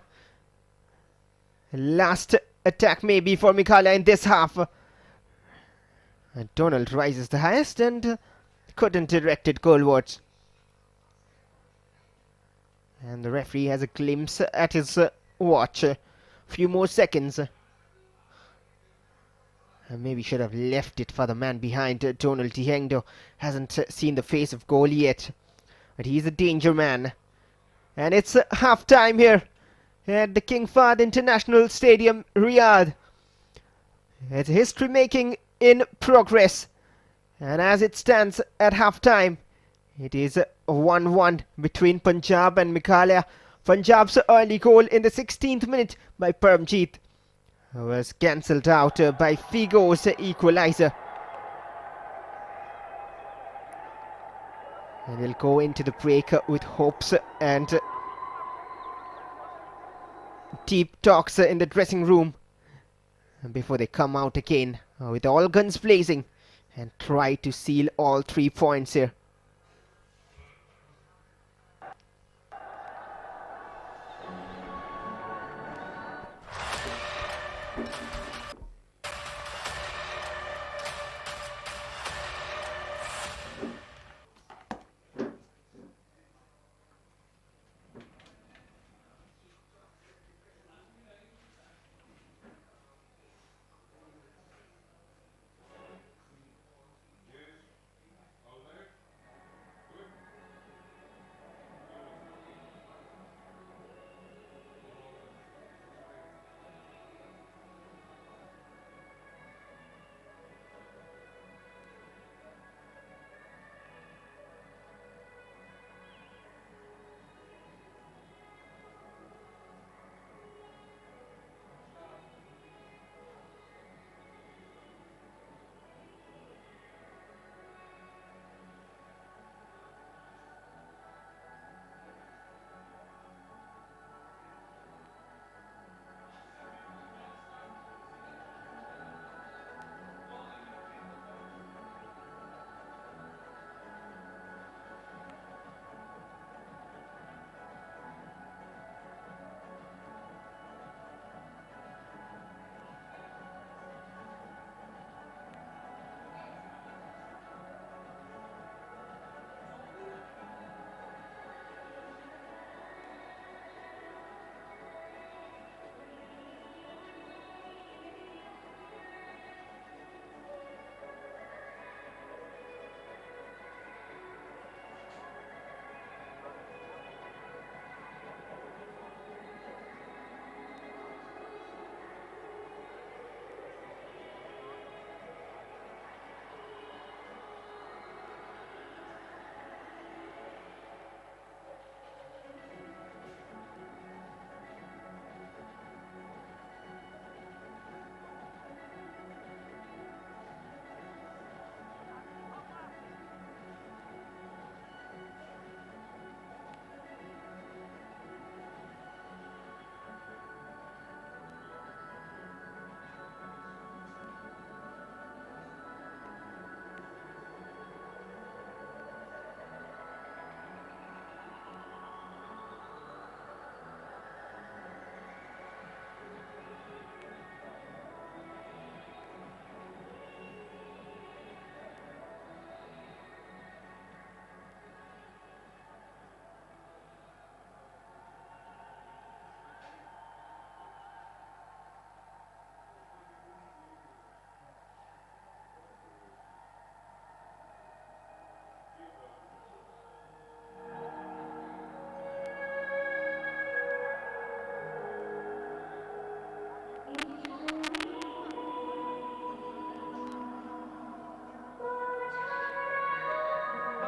Last attack maybe for Meghalaya in this half. And Donald rises the highest and couldn't direct it goalwards. And the referee has a glimpse at his watch. A few more seconds. And maybe should have left it for the man behind. Donald Tiengdo hasn't seen the face of goal yet. but he's a danger man. And it's half time here at the King Fahd International Stadium, Riyadh. It's history making in progress. And as it stands at half time, it is a 1-1 between Punjab and Meghalaya. Punjab's early goal in the 16th minute by Parmjeet was cancelled out by Figo's equaliser. And we'll go into the break with hopes and deep talks in the dressing room before they come out again with all guns blazing and try to seal all 3 points here.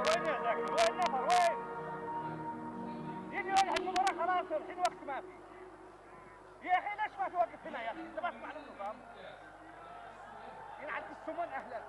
وين يا زكي؟ وين نفر؟ وين؟ يجي وجه المباراة خلاص الحين وقت ما في. يا أخي ليش ما توقف هنا يا أخي؟ أنت ما تسمع النظام؟ ينعد السمن أهلك.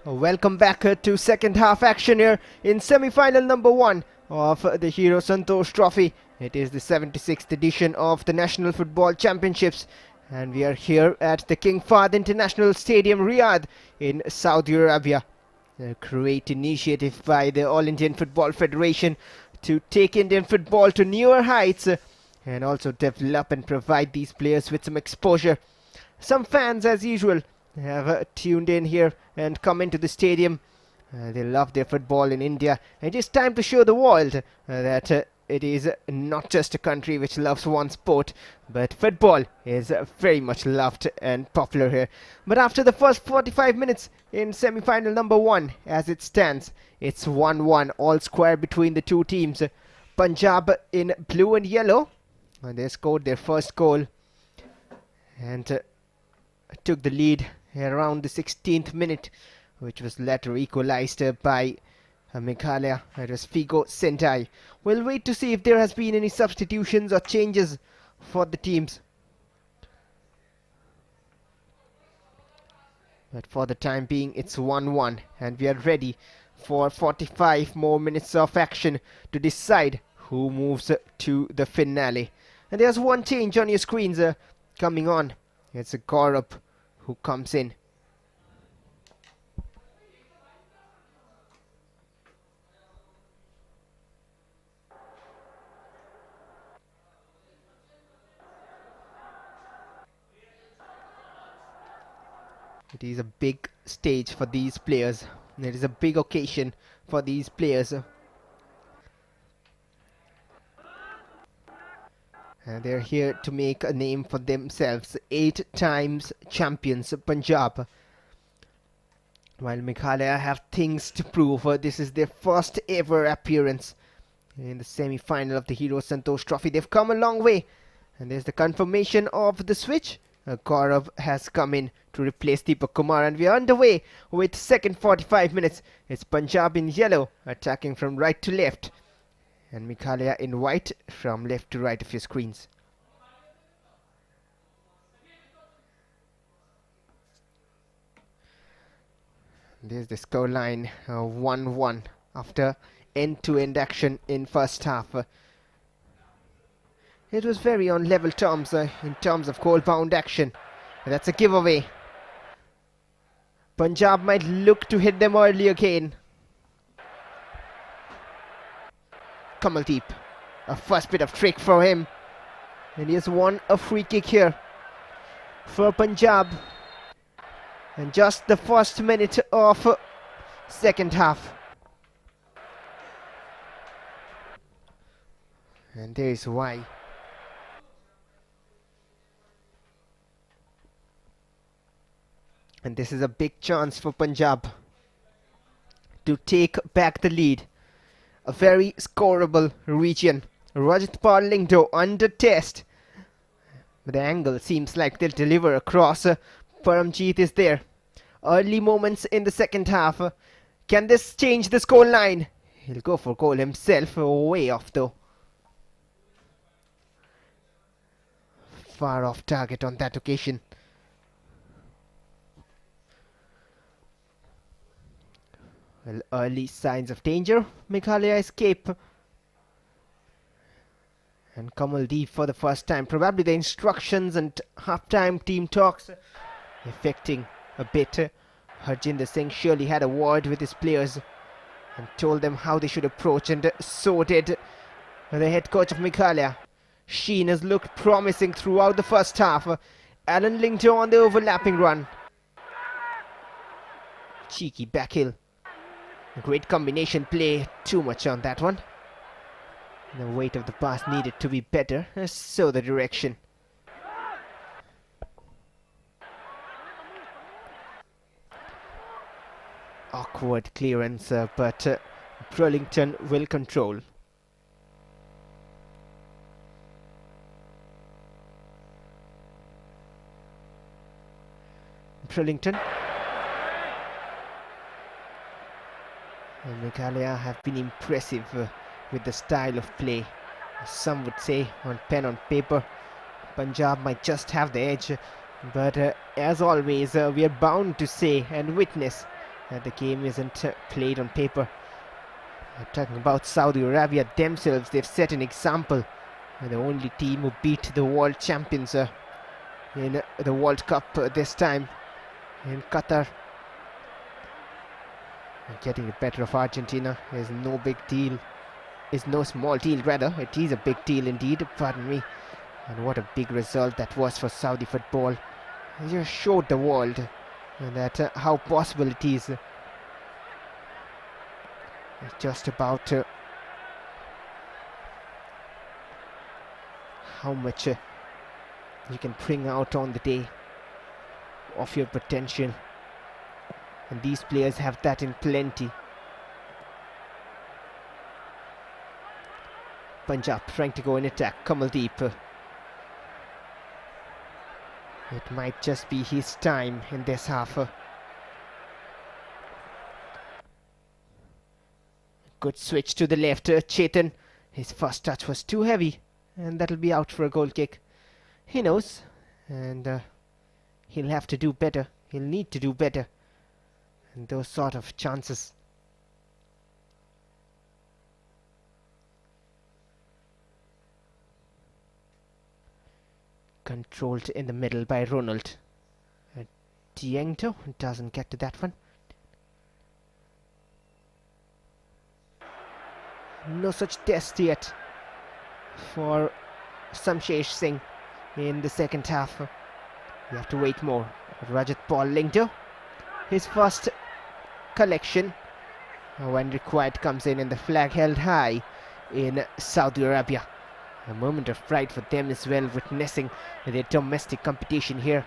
Welcome back to second half action here in semi-final number 1 of the Hero Santosh Trophy. It is the 76th edition of the National Football Championships, and we are here at the King Fahd International Stadium, Riyadh in Saudi Arabia. A great initiative by the All Indian Football Federation to take Indian football to newer heights and also develop and provide these players with some exposure. Some fans, as usual, have tuned in here and come into the stadium. They love their football in India. It is time to show the world that it is not just a country which loves one sport, but football is very much loved and popular here. But after the first 45 minutes in semi-final number 1, as it stands, it's 1-1, all square between the two teams. Punjab in blue and yellow, and they scored their first goal and took the lead around the 16th minute, which was later equalized by Meghalaya. It was Figo Sentai. We'll wait to see if there has been any substitutions or changes for the teams. But for the time being, it's 1-1, and we are ready for 45 more minutes of action to decide who moves to the finale. And there's one change on your screens coming on. It's a Gaurav who comes in. It is a big stage for these players. It is a big occasion for these players. And they're here to make a name for themselves. 8 times champions Punjab. While Meghalaya have things to prove, this is their first ever appearance in the semi-final of the Hero Santosh Trophy. They've come a long way. And there's the confirmation of the switch. Gaurav has come in to replace Deepak Kumar, and we are underway with second 45 minutes. It's Punjab in yellow attacking from right to left, and Meghalaya in white from left to right of your screens. There's the scoreline, 1-1 after end-to-end action in first half. It was very on level terms in terms of goal-bound action. That's a giveaway. Punjab might look to hit them early again. Kamaldeep, a first bit of trick for him, and he has won a free kick here for Punjab. And just the first minute of second half. And there is why. And this is a big chance for Punjab to take back the lead. A very scoreable region. Rajatpal Lingdo under test. But the angle seems like they'll deliver across. Paramjeet is there. Early moments in the second half. Can this change the score line? He'll go for goal himself. Way off though. Far off target on that occasion. Well, early signs of danger. Meghalaya escape. And Kamaldeep for the first time. Probably the instructions and half-time team talks affecting a bit. Harjinder Singh surely had a word with his players and told them how they should approach, and so did the head coach of Meghalaya. Sheen has looked promising throughout the first half. Alan Lingdo on the overlapping run. Cheeky back heel. Great combination play, too much on that one. The weight of the pass needed to be better, so the direction. Awkward clearance, but Burlington will control. Burlington. And Meghalaya have been impressive with the style of play. Some would say on pen on paper, Punjab might just have the edge. But as always, we are bound to say and witness that the game isn't played on paper. I'm talking about Saudi Arabia themselves. They've set an example. They're the only team who beat the world champions in the World Cup this time in Qatar. Getting the better of Argentina is no big deal. Is no small deal, rather. It is a big deal indeed, pardon me. And what a big result that was for Saudi football. It just showed the world that how possible it is. It's just about how much you can bring out on the day of your potential. And these players have that in plenty. Punjab trying to go in attack. Kamaldeep. It might just be his time in this half. Good switch to the left. Chetan. His first touch was too heavy, and that'll be out for a goal kick. He knows, and he'll have to do better. He'll need to do better. And those sort of chances. Controlled in the middle by Ronald. Diengto doesn't get to that one. No such test yet for Shamsher Singh in the second half. You have to wait more. Rajat Paul Lingto. His first collection when required comes in, and the flag held high in Saudi Arabia. A moment of pride for them as well, witnessing their domestic competition here.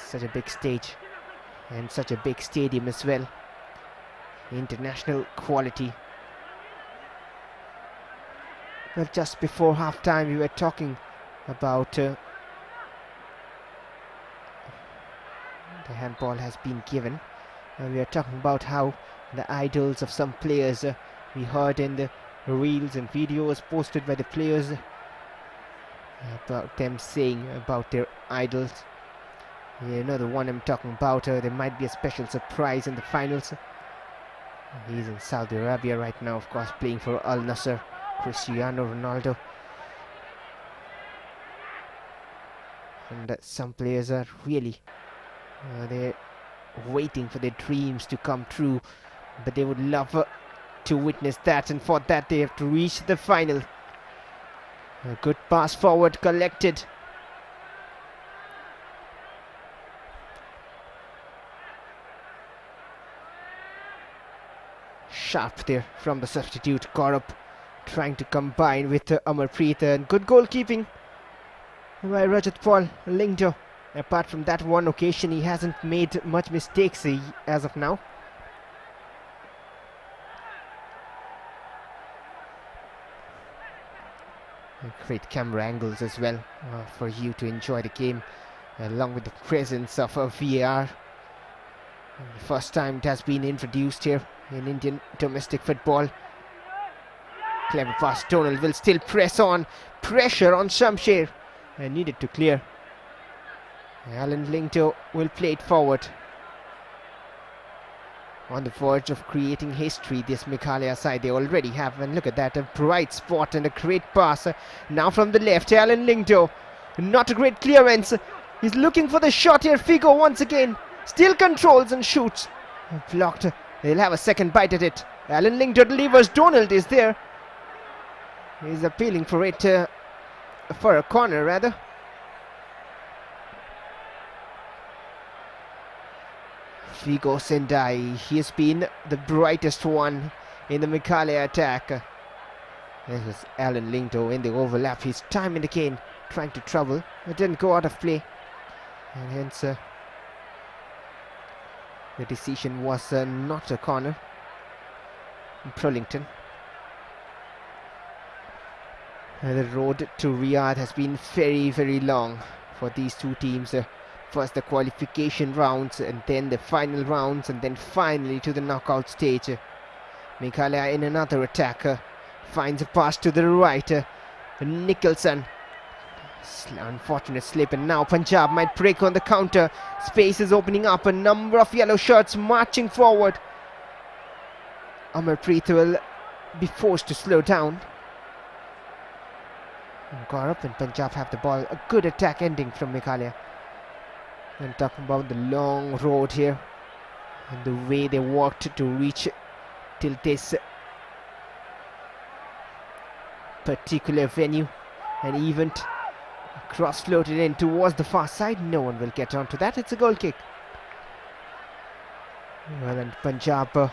Such a big stage and such a big stadium as well. International quality. Well, just before half time we were talking about the handball has been given, and we are talking about how the idols of some players we heard in the reels and videos posted by the players about them saying about their idols. You know the one I'm talking about. There might be a special surprise in the finals. He's in Saudi Arabia right now, of course, playing for Al Nassr. Cristiano Ronaldo. And some players are really they're waiting for their dreams to come true, but they would love to witness that, and for that they have to reach the final. A good pass forward, collected. Sharp there from the substitute Gaurav, trying to combine with Amarpreet, and good goalkeeping by Rajat Paul Lingto. Apart from that one occasion, he hasn't made much mistakes as of now. Great camera angles as well for you to enjoy the game, along with the presence of a VAR. The first time it has been introduced here in Indian domestic football. Clever pass. Donald will still press on. Pressure on Shamsher. Needed to clear. Alan Lingto will play it forward. On the verge of creating history, this Meghalaya side, they already have. And look at that, a bright spot and a great pass. Now from the left, Alan Lingto. Not a great clearance. He's looking for the shot here. Figo once again. Still controls and shoots. Blocked. They'll have a second bite at it. Alan Lingto delivers. Donald is there. He's appealing for it, for a corner rather. Figo Sendai, he has been the brightest one in the Meghalaya attack. This was Alan Lingto in the overlap. His time in the cane, trying to trouble. It didn't go out of play, and hence the decision was not a corner. Prolington. The road to Riyadh has been very, very long for these two teams. First the qualification rounds, and then the final rounds, and then finally to the knockout stage. Meghalaya in another attack, finds a pass to the right. Nicholson Unfortunate slip, and now Punjab might break on the counter. Space is opening up, a number of yellow shirts marching forward. Amarpreet will be forced to slow down. Gaurav and Punjab have the ball. A good attack ending from Meghalaya. And talking about the long road here and the way they walked to reach till this particular venue and event. Cross floated in towards the far side. No one will get onto that. It's a goal kick. Well, and Punjab,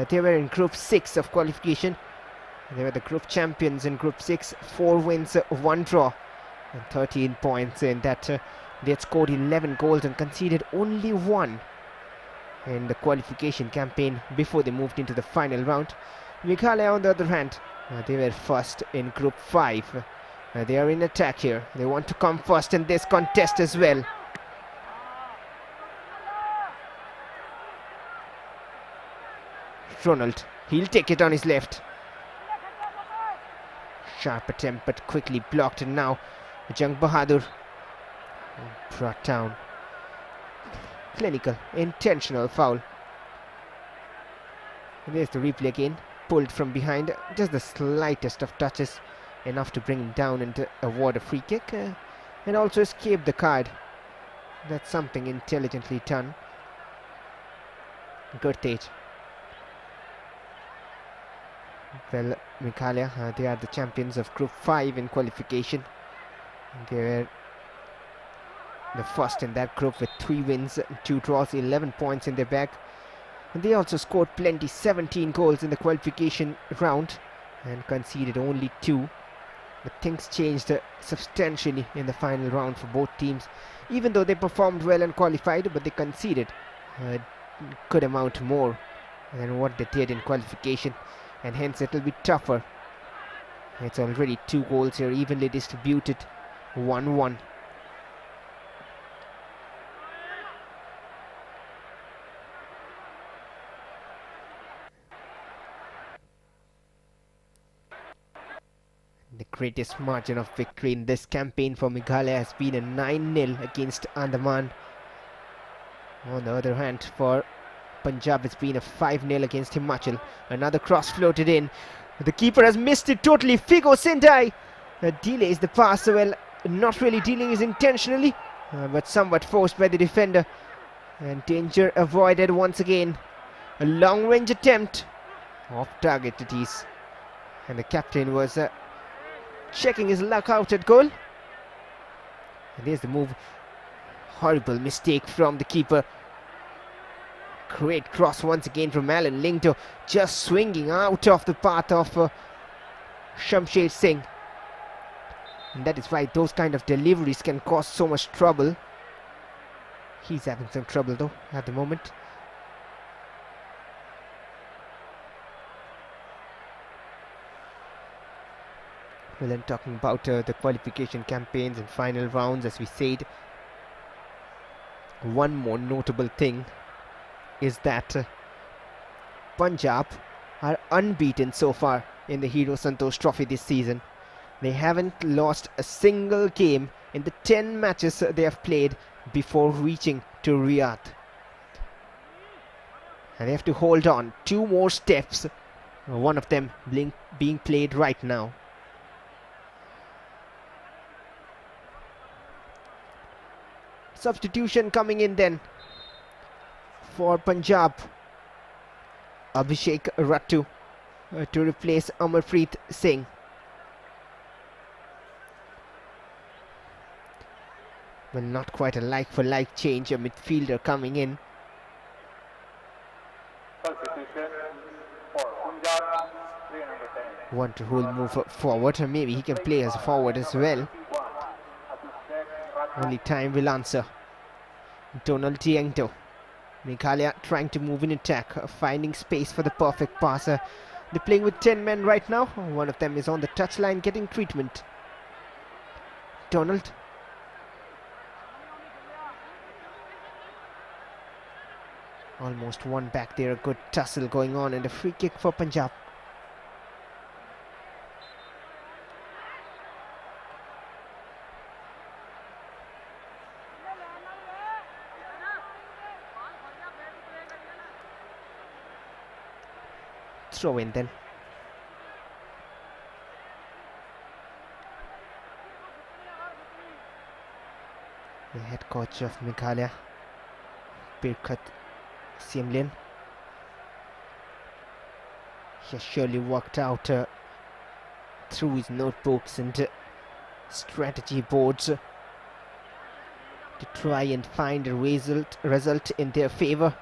they were in Group 6 of qualification. They were the group champions in Group 6. 4 wins, 1 draw, and 13 points in that. They had scored 11 goals and conceded only 1 in the qualification campaign before they moved into the final round. Meghalaya, on the other hand, they were first in Group 5. They are in attack here. They want to come first in this contest as well. Ronald, he'll take it on his left. Sharp attempt but quickly blocked, and now Jung Bahadur brought down. Clinical, intentional foul. And there's the replay again. Pulled from behind, just the slightest of touches, enough to bring him down and award a free kick, and also escape the card. That's something intelligently done. Good Tej. Well, Meghalaya, they are the champions of Group 5 in qualification. They were the first in that group with 3 wins, 2 draws, 11 points in their bag. And they also scored plenty, 17 goals in the qualification round and conceded only 2. But things changed substantially in the final round for both teams. Even though they performed well and qualified, but they conceded a good amount more than what they did in qualification, and hence it will be tougher. It's already 2 goals here, evenly distributed, 1-1. The greatest margin of victory in this campaign for Meghalaya has been a 9-0 against Andaman. On the other hand, for Punjab, it's been a 5-0 against Himachal. Another cross floated in. The keeper has missed it totally. Figo Sendai delays the pass. Well, not really dealing is intentionally, but somewhat forced by the defender. And danger avoided once again. A long-range attempt. Off target it is. And the captain was checking his luck out at goal. And there's the move. Horrible mistake from the keeper. Great cross once again from Alan Lingto, just swinging out of the path of Shamsher Singh. And that is why those kind of deliveries can cause so much trouble. He's having some trouble though at the moment. Well, then talking about the qualification campaigns and final rounds, as we said, one more notable thing is that Punjab are unbeaten so far in the Hero Santosh Trophy this season. They haven't lost a single game in the 10 matches they have played before reaching to Riyadh. And they have to hold on 2 more steps, one of them being played right now. Substitution coming in then for Punjab. Abhishek Rattu to replace Amarpreet Singh. Well, not quite a like-for-like change. A midfielder coming in. Substitution for Punjab, number 10. Want to hold move forward. Maybe he can play as a forward as well. Only time will answer. Donald Tiengto. Meghalaya trying to move in attack, finding space for the perfect passer. They're playing with 10 men right now. One of them is on the touchline getting treatment. Donald. Almost one back there. A good tussle going on and a free kick for Punjab. throw in then. The head coach of Meghalaya, Birkat Siemlin, he has surely worked out through his notebooks and strategy boards to try and find a result in their favor.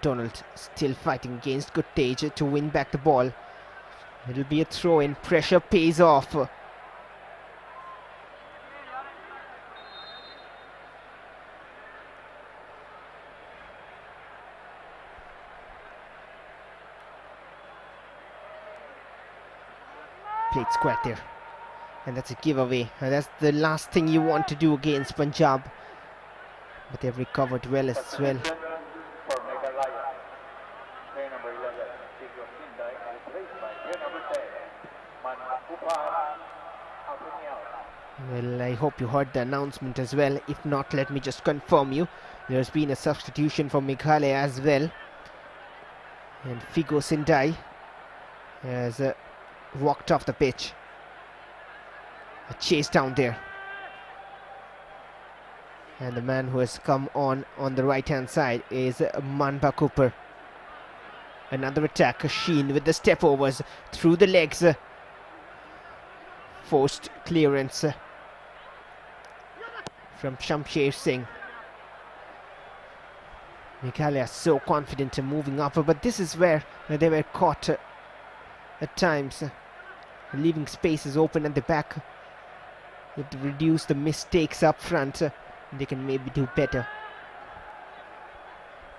Donald still fighting against Guttage to win back the ball. It'll be a throw in, pressure pays off. Played square there, and that's a giveaway. And that's the last thing you want to do against Punjab, but they've recovered well as well. For Meghalaya, player number 11, Sigurd Hindai, replaced by player number 10, Well, I hope you heard the announcement as well. If not, let me just confirm you. There's been a substitution for Meghalaya as well, and Figo Sindai has walked off the pitch. A chase down there, and the man who has come on the right hand side is Manba Cooper. Another attack, Sheen with the step overs through the legs, forced clearance from Shamsher Singh. Meghalaya so confident in moving up, but this is where they were caught at times, leaving spaces open at the back. To reduce the mistakes up front, they can maybe do better.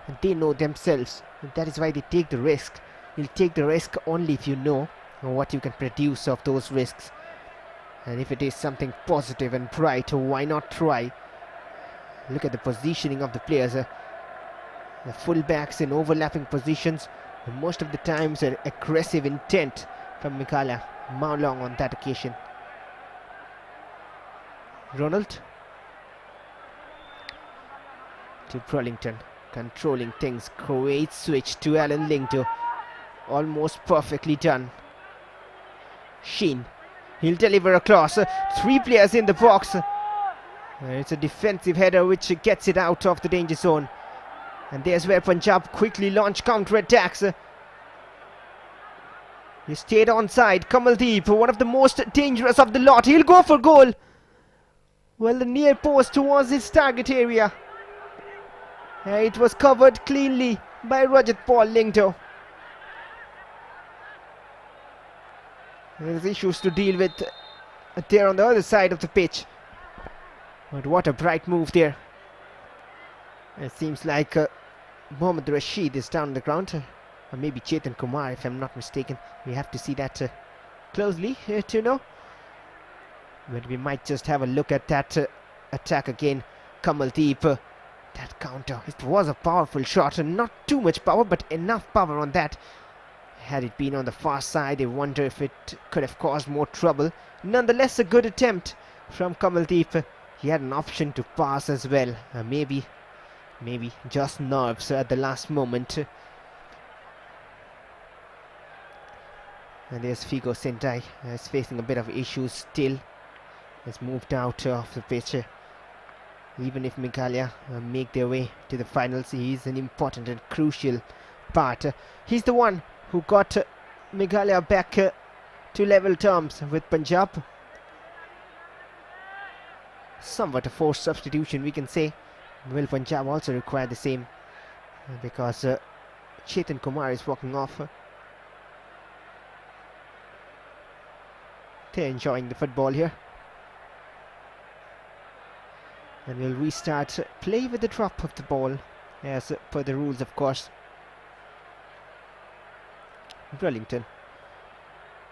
And they know themselves, and that is why they take the risk. You'll take the risk only if you know what you can produce of those risks. And if it is something positive and bright, why not try? Look at the positioning of the players. The full-backs in overlapping positions. Most of the times an aggressive intent from Meghalaya. Maulong on that occasion. Ronald to Burlington, controlling things. Great switch to Alan Lingdo. Almost perfectly done. Sheen, he'll deliver across. 3 players in the box. It's a defensive header which gets it out of the danger zone. And there's where Punjab quickly launch counter-attacks. He stayed onside. Kamaldeep, one of the most dangerous of the lot. He'll go for goal. Well, the near post towards his target area. It was covered cleanly by Rajat Paul Lingdo. There's issues to deal with there on the other side of the pitch. But what a bright move there. It seems like Mohammad Rashid is down on the ground. Or maybe Chetan Kumar, if I'm not mistaken. We have to see that closely to know. But we might just have a look at that attack again. Kamaldeep, that counter. It was a powerful shot, and not too much power, but enough power on that. Had it been on the far side, I wonder if it could have caused more trouble. Nonetheless, a good attempt from Kamaldeep. He had an option to pass as well. Maybe just nerves at the last moment. And there's Figo Sindai. He's facing a bit of issues still. Has moved out of the pitch. Even if Meghalaya make their way to the finals, he is an important and crucial part. He's the one who got Meghalaya back to level terms with Punjab. Somewhat a forced substitution, we can say. Will Punjab also require the same, because Chetan Kumar is walking off. They're enjoying the football here. And we'll restart play with the drop of the ball, as per the rules, of course. Burlington.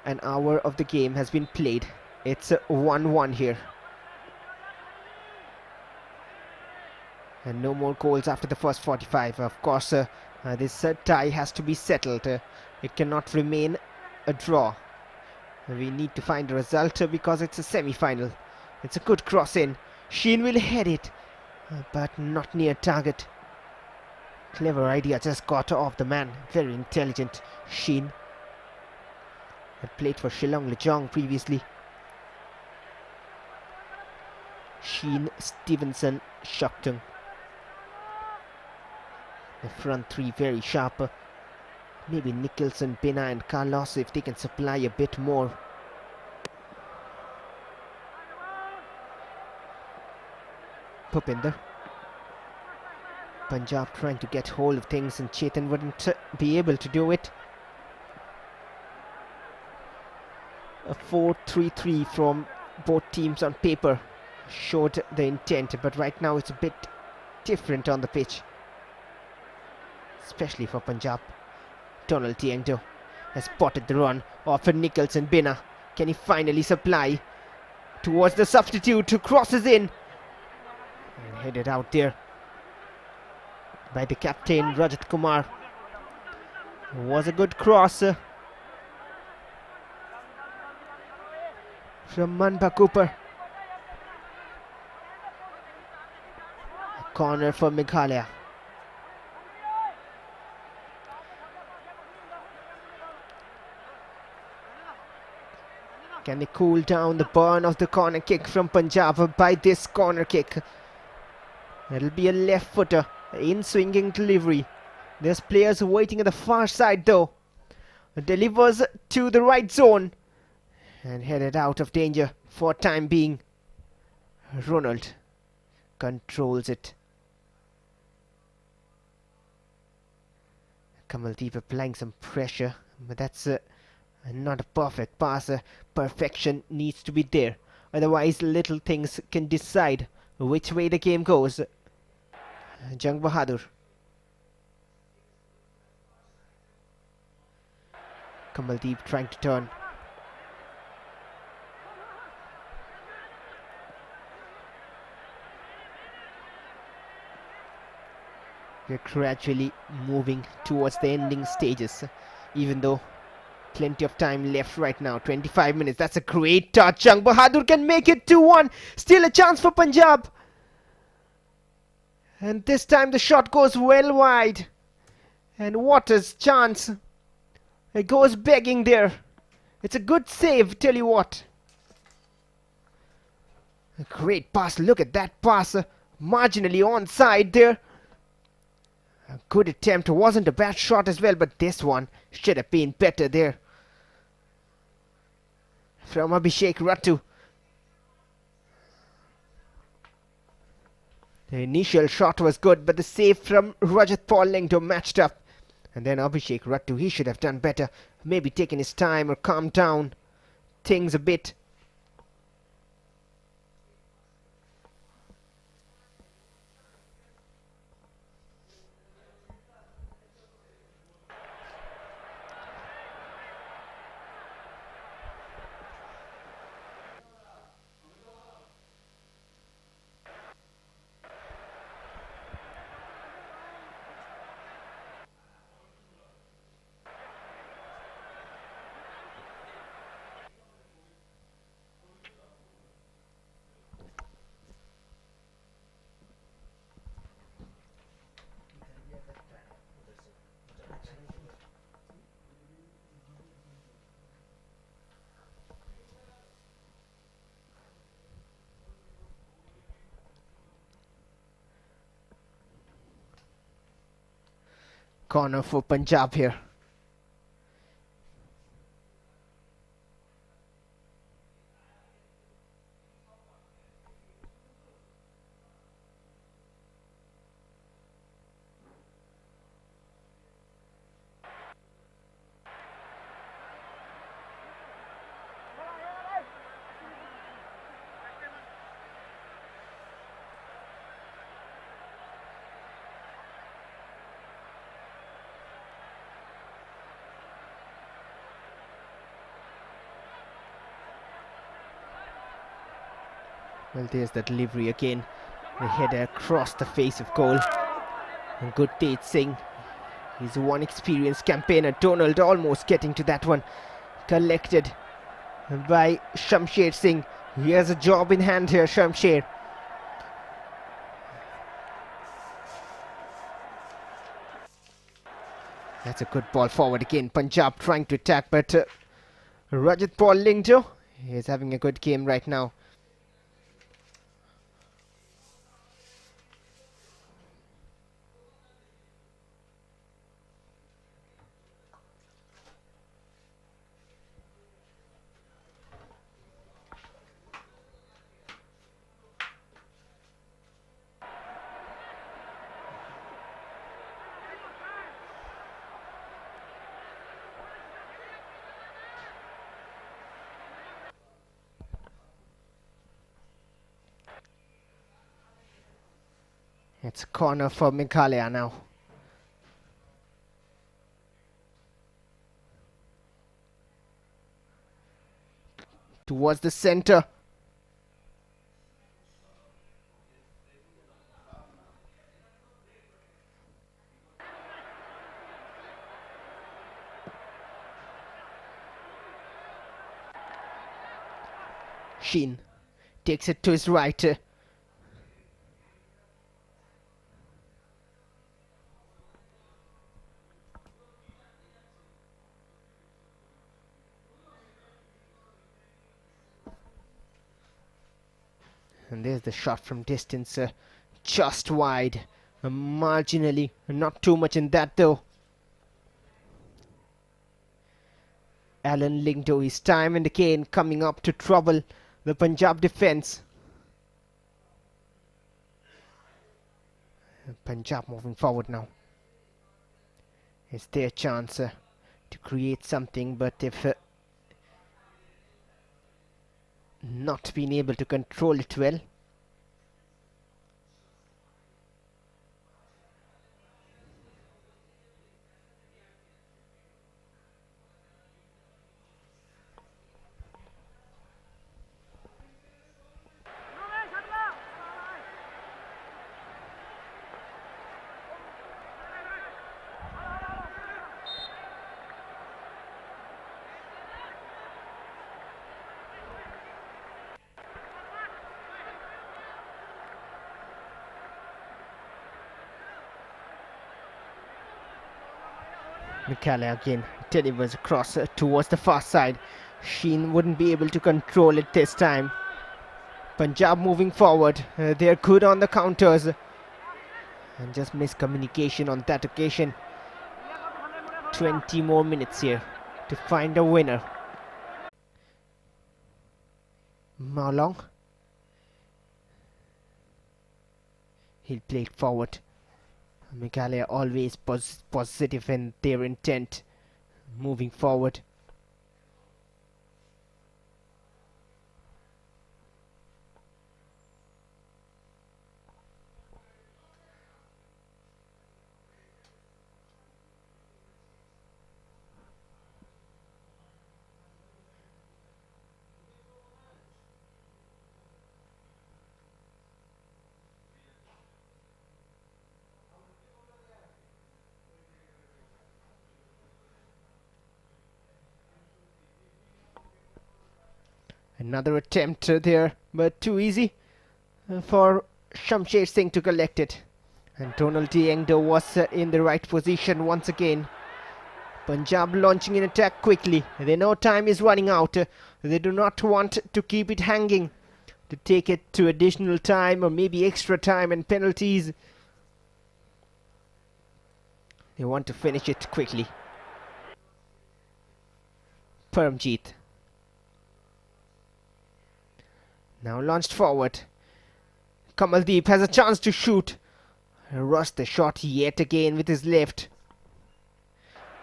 An hour of the game has been played. It's 1-1 here. And no more goals after the first 45. Of course, this tie has to be settled. It cannot remain a draw. We need to find a result because it's a semi-final. It's a good cross in. Sheen will head it, but not near target. Clever idea, just got off the man. Very intelligent. Sheen had played for Shillong Lejong previously. Sheen, Stevenson, Shoktung. The front three very sharp. Maybe Nicholson, Bina and Carlos if they can supply a bit more. Pupinder. Punjab trying to get hold of things and Chetan wouldn't be able to do it. A 4-3-3 from both teams on paper showed the intent, but right now it's a bit different on the pitch, especially for Punjab. Donald Tiengdo has spotted the run of Nicholson. Bina, can he finally supply towards the substitute who crosses in and headed out there by the captain Rajat Kumar. Was a good cross from Manba Cooper. A corner for Meghalaya. Can they cool down the burn of the corner kick from Punjab by this corner kick? It'll be a left footer, in swinging delivery. There's players waiting at the far side though. Delivers to the right zone and headed out of danger for time being. Ronald controls it. Kamaldeep applying some pressure, but that's not a perfect pass. Perfection needs to be there, otherwise little things can decide which way the game goes. Jang Bahadur. Kamaldeep trying to turn. We're gradually moving towards the ending stages, even though plenty of time left right now. 25 minutes. That's a great touch. Jang Bahadur can make it 2-1. Still a chance for Punjab. And this time the shot goes well wide. And what a chance. It goes begging there. It's a good save, tell you what. A great pass. Look at that pass. Marginally onside there. A good attempt. Wasn't a bad shot as well, but this one should have been better there. From Abhishek Rattu. The initial shot was good, but the save from Rajat Paul Lengdo matched up. And then Abhishek Rattu, he should have done better. Maybe taken his time or calmed down things a bit. Corner for Punjab here. Well, there's the delivery again. The header across the face of goal. And good Tate Singh. He's one experienced campaigner. Donald almost getting to that one. Collected by Shamsher Singh. He has a job in hand here, Shamsher. That's a good ball forward again. Punjab trying to attack, but Rajat Paul Lingdo is having a good game right now. It's a corner for Meghalaya now. Towards the center. Sheen takes it to his right. And there's the shot from distance, just wide, marginally, not too much in that though. Alan Lingdo is time and again coming up to trouble the Punjab defence. Punjab moving forward now. It's their chance to create something, but if not being able to control it well. Meghalaya again delivers across towards the far side. Sheen wouldn't be able to control it this time. Punjab moving forward. They're good on the counters. And just miscommunication on that occasion. 20 more minutes here to find a winner. Maulong. He'll play it forward. Meghalaya always positive in their intent moving forward. Another attempt there, but too easy for Shamsher Singh to collect it. And Donald Diengdo was in the right position once again. Punjab launching an attack quickly. They know time is running out. They do not want to keep it hanging, to take it to additional time or maybe extra time and penalties. They want to finish it quickly. Paramjeet. Now launched forward. Kamaldeep has a chance to shoot. Rushed the shot yet again with his left.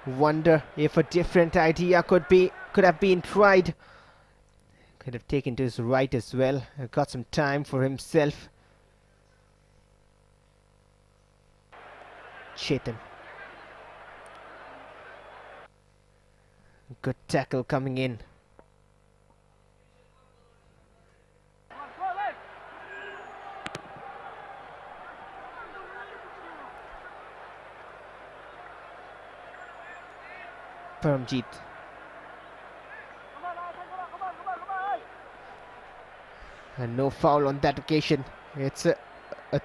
Wonder if a different idea could have been tried. Could have taken to his right as well. Got some time for himself. Chetan. Good tackle coming in. Paramjeet. And no foul on that occasion. It's a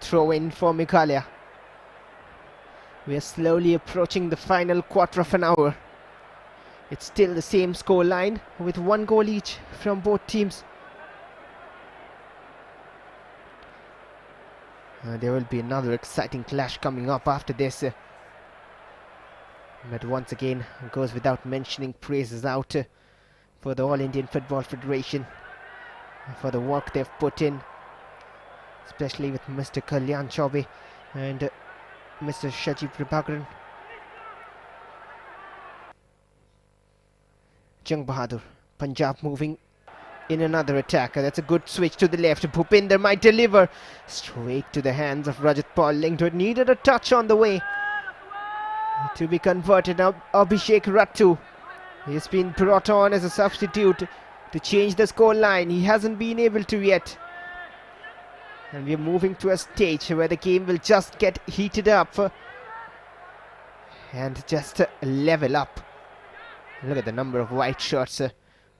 throw in for Meghalaya. We are slowly approaching the final quarter of an hour. It's still the same score line with 1 goal each from both teams. There will be another exciting clash coming up after this. But once again, it goes without mentioning praises out for the All Indian Football Federation for the work they've put in, especially with Mr. Kalyan Chaube and Mr. Shajib Prabhakaran. Jung Bahadur, Punjab moving in another attack. That's a good switch to the left. Bhupinder might deliver straight to the hands of Rajat Paul Lingto. It needed a touch on the way to be converted. Now Abhishek Rattu, he's been brought on as a substitute to change the score line. He hasn't been able to yet. And we're moving to a stage where the game will just get heated up and just level up. Look at the number of white shirts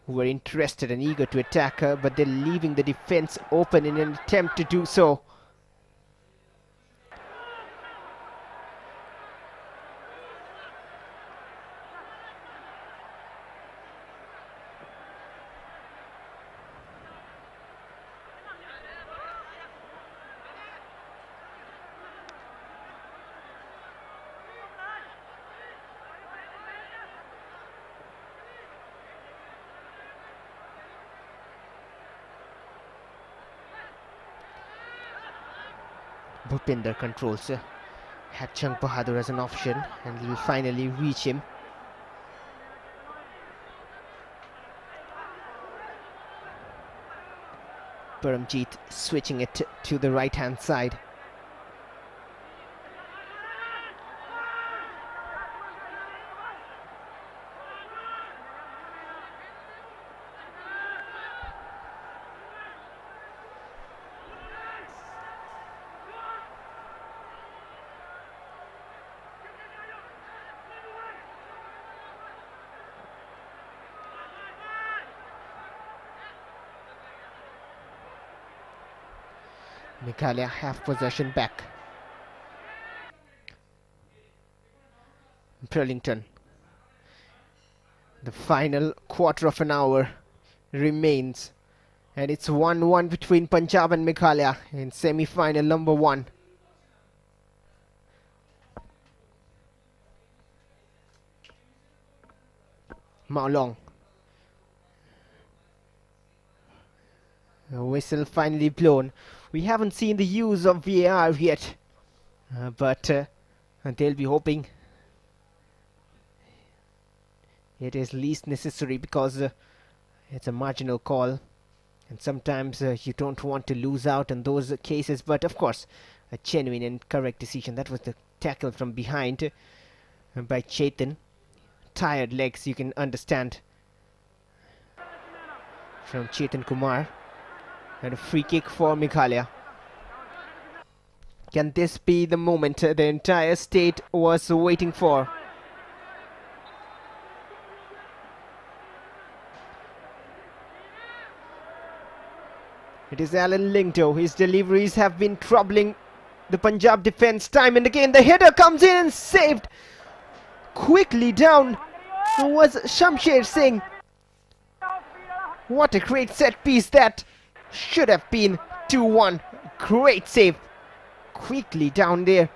who are interested and eager to attack, but they're leaving the defense open in an attempt to do so. Bhupinder controls, had Jung Bahadur as an option, and he will finally reach him. Paramjeet switching it to the right hand side. Meghalaya have possession back. Burlington. The final quarter of an hour remains, and it's 1-1 between Punjab and Meghalaya in semi-final number 1. Mao Long. A whistle finally blown. We haven't seen the use of VAR yet, but they'll be hoping it is least necessary, because it's a marginal call, and sometimes you don't want to lose out in those cases. But of course, a genuine and correct decision. That was the tackle from behind by Chetan. Tired legs, you can understand, from Chetan Kumar. And a free kick for Meghalaya. Can this be the moment the entire state was waiting for? It is Alan Lingto. His deliveries have been troubling the Punjab defense time and again. The header comes in and saved quickly down. Was Shamsher Singh. What a great set piece that. Should have been 2-1. Great save. Quickly down there.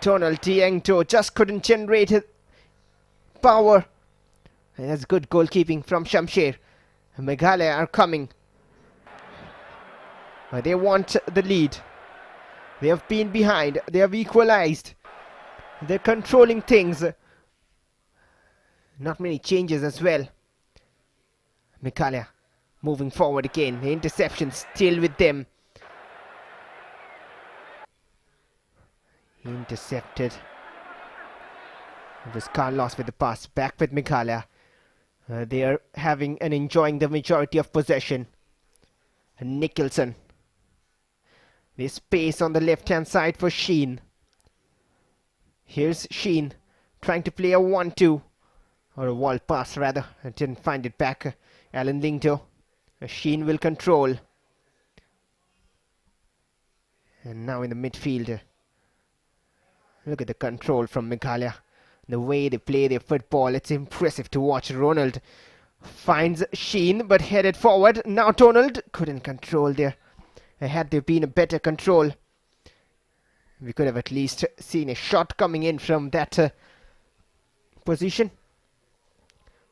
Donald Diengto just couldn't generate power. And that's good goalkeeping from Shamsher. Meghalaya are coming. They want the lead. They have been behind. They have equalized. They're controlling things. Not many changes as well. Meghalaya moving forward again. The interception still with them. Intercepted. It was Carlos with the pass. Back with Meghalaya. They are having and enjoying the majority of possession. And Nicholson. There's space on the left hand side for Sheen. Here's Sheen trying to play a 1-2. Or a wall pass rather. I didn't find it back. Alan Lingto. Sheen will control. And now in the midfield. Look at the control from Meghalaya. The way they play their football, it's impressive to watch. Ronald finds Sheen but headed forward. Now Donald couldn't control there. Had there been a better control, we could have at least seen a shot coming in from that position.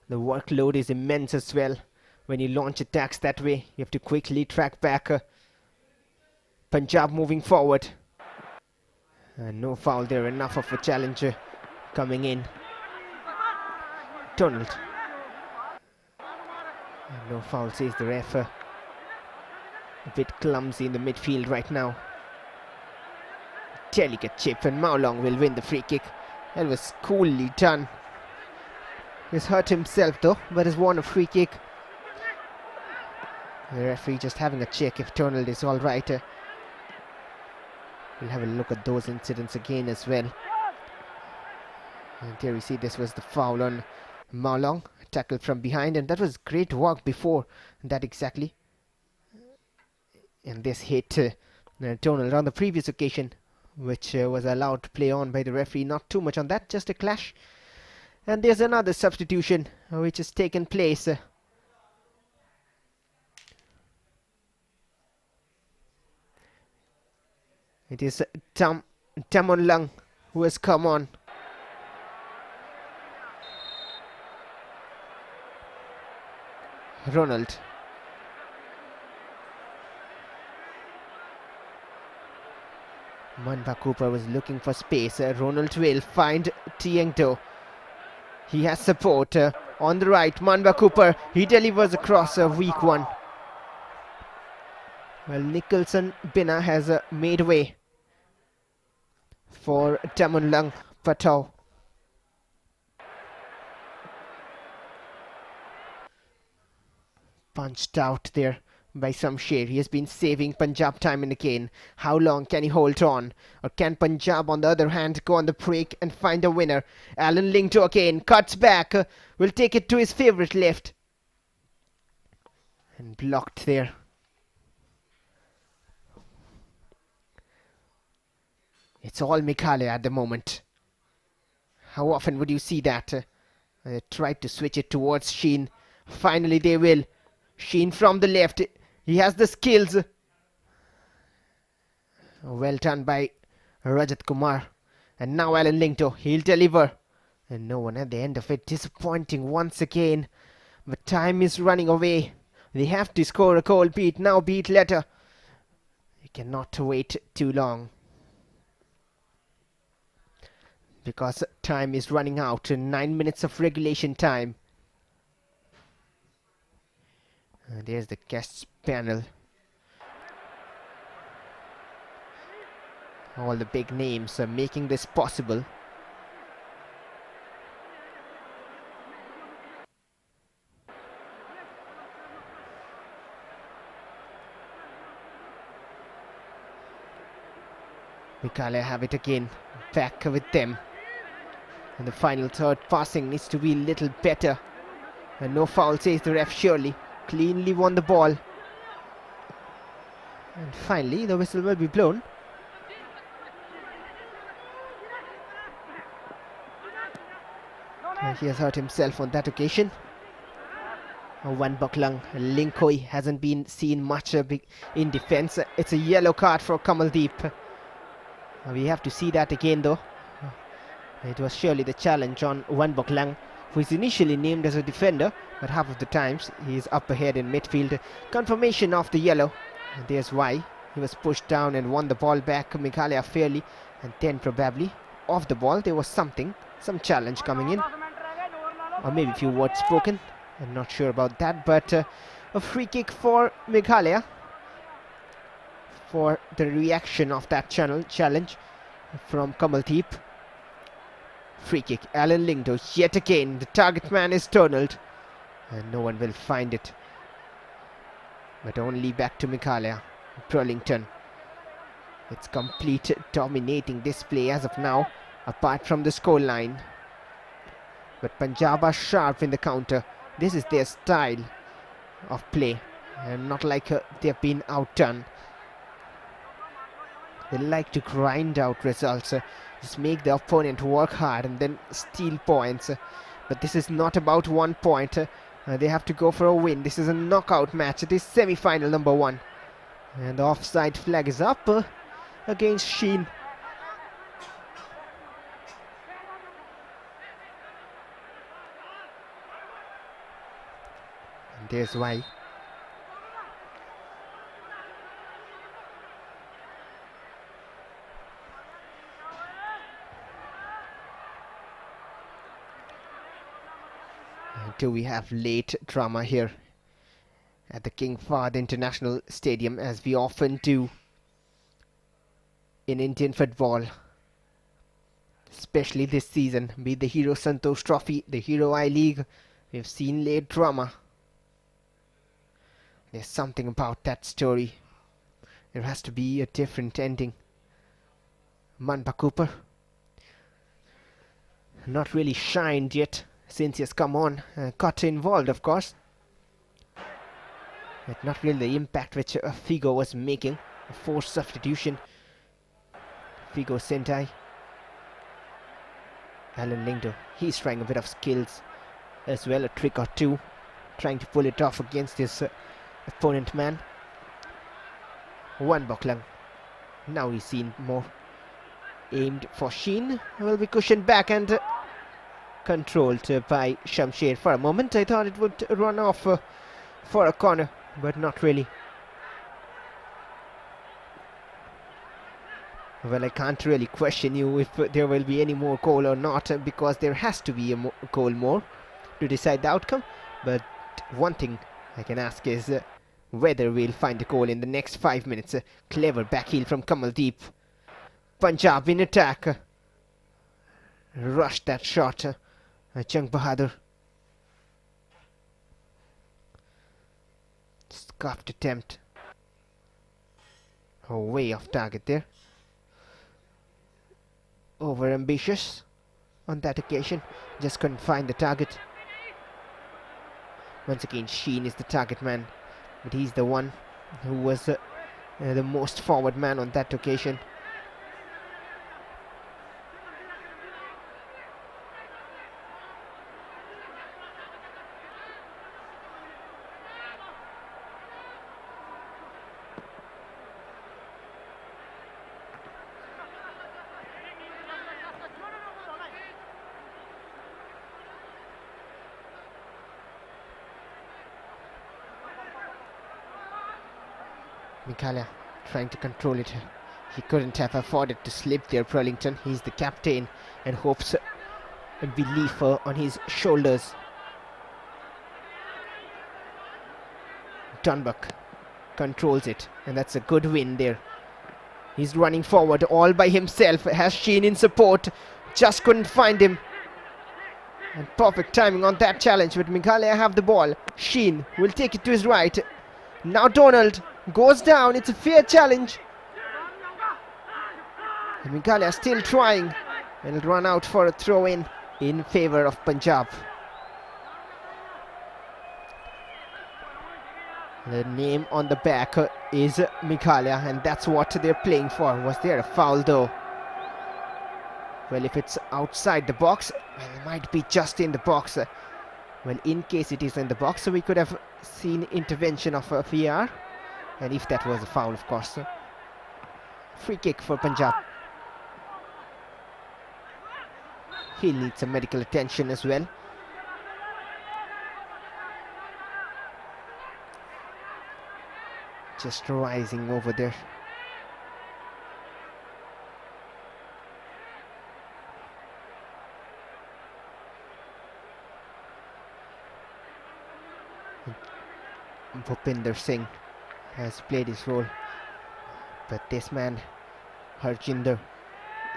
The workload is immense as well. When you launch attacks that way, you have to quickly track back. Punjab moving forward. No foul there, enough of a challenger coming in. Donald. No foul, says the ref. A bit clumsy in the midfield right now. Delicate chip, and Maolong will win the free kick. That was coolly done. He's hurt himself though, but has won a free kick. The referee just having a check if Donald is alright. We'll have a look at those incidents again as well. And here we see this was the foul on Maolong. Tackle from behind, and that was great work before that exactly. And this hit Donald on the previous occasion, which was allowed to play on by the referee. Not too much on that, just a clash. And there's another substitution which has taken place. It is Tamon Lung who has come on. Ronald. Manba Cooper was looking for space. Ronald will find Tieng Do. He has support on the right. Manba Cooper, he delivers across a weak one. Well, Nicholson Bina has made way for Tamon Lung Patau. Punched out there by Samsher. He has been saving Punjab time and again. How long can he hold on? Or can Punjab on the other hand go on the break and find a winner? Alan Lingto again cuts back. Will take it to his favourite left. And blocked there. It's all Meghalaya at the moment. How often would you see that? They tried to switch it towards Sheen. Finally they will. Sheen from the left. He has the skills. Well done by Rajat Kumar. And now Alan Lingto. He'll deliver. And no one at the end of it. Disappointing once again. But time is running away. They have to score a goal. Be it now, be it later. They cannot wait too long. Because time is running out. 9 minutes of regulation time. There's the guests panel. All the big names are making this possible. Meghalaya have it again. Back with them. And the final third passing needs to be a little better. And no foul, says the ref, surely. Cleanly won the ball. And finally the whistle will be blown. He has hurt himself on that occasion. Wan Boklang Linkoi hasn't been seen much in defence. It's a yellow card for Kamaldeep. We have to see that again though. It was surely the challenge on Wan Boklang, who is initially named as a defender, but half of the times he is up ahead in midfield. Confirmation of the yellow. And there's why he was pushed down and won the ball back. Meghalaya fairly, and then probably off the ball there was some challenge coming in, or maybe a few words spoken. I'm not sure about that, but a free kick for Meghalaya for the reaction of that challenge from Kamaldeep. Free kick, Alan Lingdo yet again. The target man is Donald, and no one will find it. But only back to Meghalaya. Burlington. It's complete dominating display as of now, apart from the scoreline. But Punjab are sharp in the counter. This is their style of play, and not like they've been outdone. They like to grind out results, just make the opponent work hard and then steal points. But this is not about 1 point. They have to go for a win. This is a knockout match. It is semi-final number 1. And the offside flag is up against Sheen. And there's why. Do we have late drama here at the King Fahd International Stadium, as we often do in Indian football, especially this season, be it the Hero Santosh Trophy, the Hero I-League. We've seen late drama. There's something about that story. There has to be a different ending. Manba Cooper not really shined yet since he has come on. Got involved, of course, but not really the impact which Figo was making. A forced substitution. Figo Sentai. Alan Lingdo, he's trying a bit of skills as well, a trick or two, trying to pull it off against his opponent man. One Boklang. Now he's seen more. Aimed for Sheen. Will be cushioned back and controlled by Shamsher. For a moment I thought it would run off for a corner, but not really. Well, I can't really question you if there will be any more goal or not, because there has to be a goal more to decide the outcome. But one thing I can ask is whether we'll find a goal in the next 5 minutes. A clever backheel from Kamaldeep. Punjab in attack. Rushed that shot. Jung Bahadur. Scuffed attempt. Oh, way off target there. Over ambitious on that occasion. Just couldn't find the target. Once again, Sheen is the target man, but he's the one who was the most forward man on that occasion. Meghalaya trying to control it. He couldn't have afforded to slip there, Burlington. He's the captain and hopes and belief on his shoulders. Dunbuck controls it, and that's a good win there. He's running forward all by himself. Has Sheen in support. Just couldn't find him. And perfect timing on that challenge, but Meghalaya have the ball. Sheen will take it to his right. Now Donald goes down. It's a fair challenge. And Meghalaya still trying. And it'll run out for a throw-in favour of Punjab. The name on the back is Meghalaya, and that's what they're playing for. Was there a foul though? Well, if it's outside the box, well, it might be just in the box. Well, in case it is in the box, so we could have seen intervention of VAR. And if that was a foul, of course. Free kick for Punjab. He'll need some medical attention as well. Just rising over there. Bhupinder Singh has played his role, but this man Harjinder,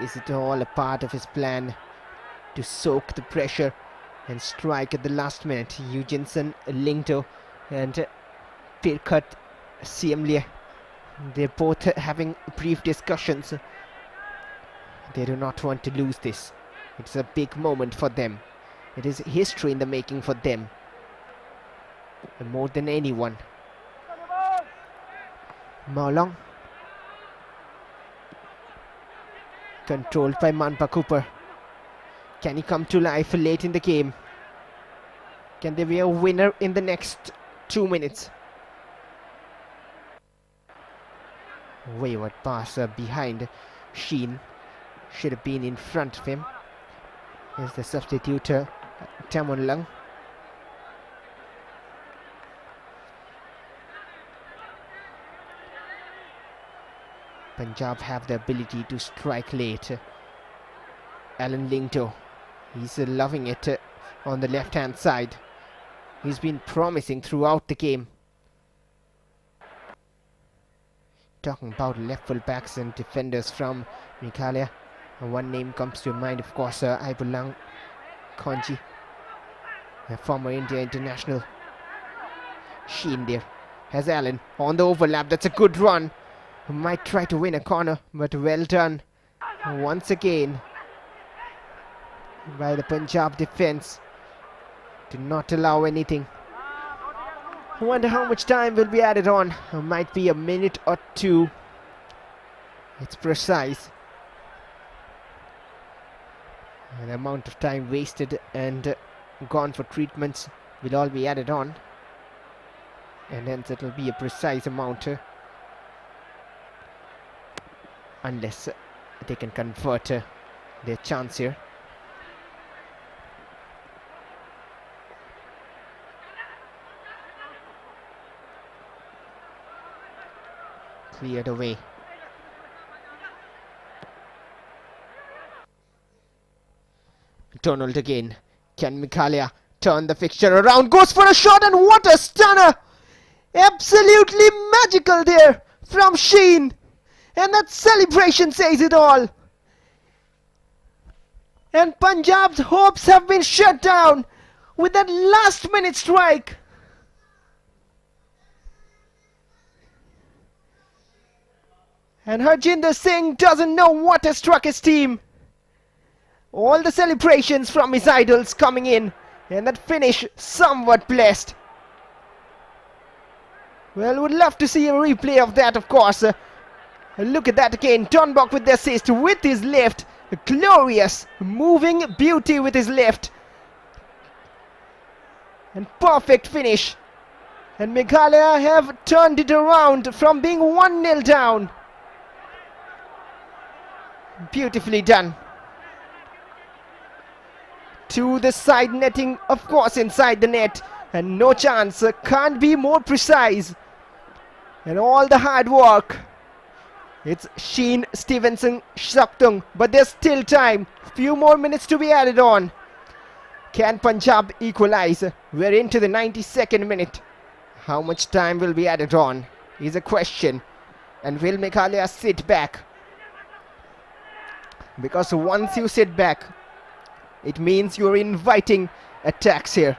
is it all a part of his plan to soak the pressure and strike at the last minute? Eugenson Lingto and Pirkhat Siamlia, they're both having brief discussions. They do not want to lose this. It's a big moment for them. It is history in the making for them, and more than anyone. Maolong Controlled by Manpa Cooper. Can he come to life late in the game? Can there be a winner in the next 2 minutes? Wayward pass behind Sheen. Should have been in front of him. Here's the substitute, Tamon Lung. Punjab have the ability to strike late. Alan Lingto, he's loving it on the left hand side. He's been promising throughout the game. Talking about left full backs and defenders from Meghalaya, one name comes to mind, of course, Aibulang Konji, a former India international. Sheen there has Allen on the overlap. That's a good run. Might try to win a corner, but well done once again by the Punjab defense to not allow anything. I wonder how much time will be added on. Might be a minute or two. It's precise. The amount of time wasted and gone for treatments will all be added on, and hence it will be a precise amount, unless they can convert their chance here. Cleared away. Donald again. Can Meghalaya turn the fixture around? Goes for a shot, and what a stunner! Absolutely magical there from Sheen. And that celebration says it all. And Punjab's hopes have been shut down with that last minute strike. And Harjinder Singh doesn't know what has struck his team. All the celebrations from his idols coming in, and that finish somewhat blessed. Well, would love to see a replay of that, of course. Look at that again. Tonbok with the assist with his left. A glorious moving beauty with his left. And perfect finish. And Meghalaya have turned it around from being 1-0 down. Beautifully done. To the side netting, of course, inside the net. And no chance. Can't be more precise. And all the hard work. It's Sheen, Stevenson, Shaktung, but there's still time. Few more minutes to be added on. Can Punjab equalize? We're into the 92nd minute. How much time will be added on is a question. And will Meghalaya sit back? Because once you sit back, it means you're inviting attacks here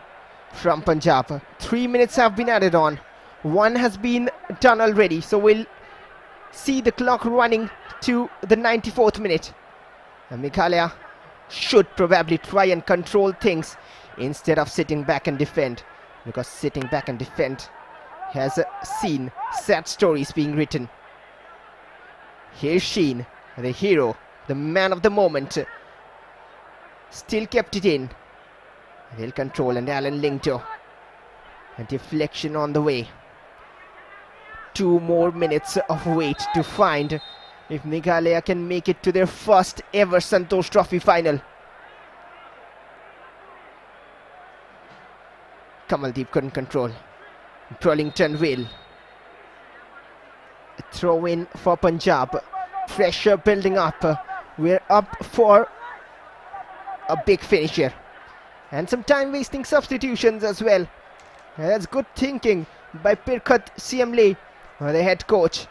from Punjab. 3 minutes have been added on. One has been done already, so we'll see the clock running to the 94th minute. And Meghalaya should probably try and control things instead of sitting back and defend, because sitting back and defend has seen sad stories being written. Here's Sheen, the hero, the man of the moment. Still kept it in. They'll control, and Alan Lingto. A deflection on the way. 2 more minutes of wait to find if Meghalaya can make it to their first ever Santosh Trophy final. Kamaldeep couldn't control. Burlington will. A throw in for Punjab. Pressure building up. We're up for a big finish here. And some time wasting substitutions as well. That's good thinking by Pirkhat Siamle, the head coach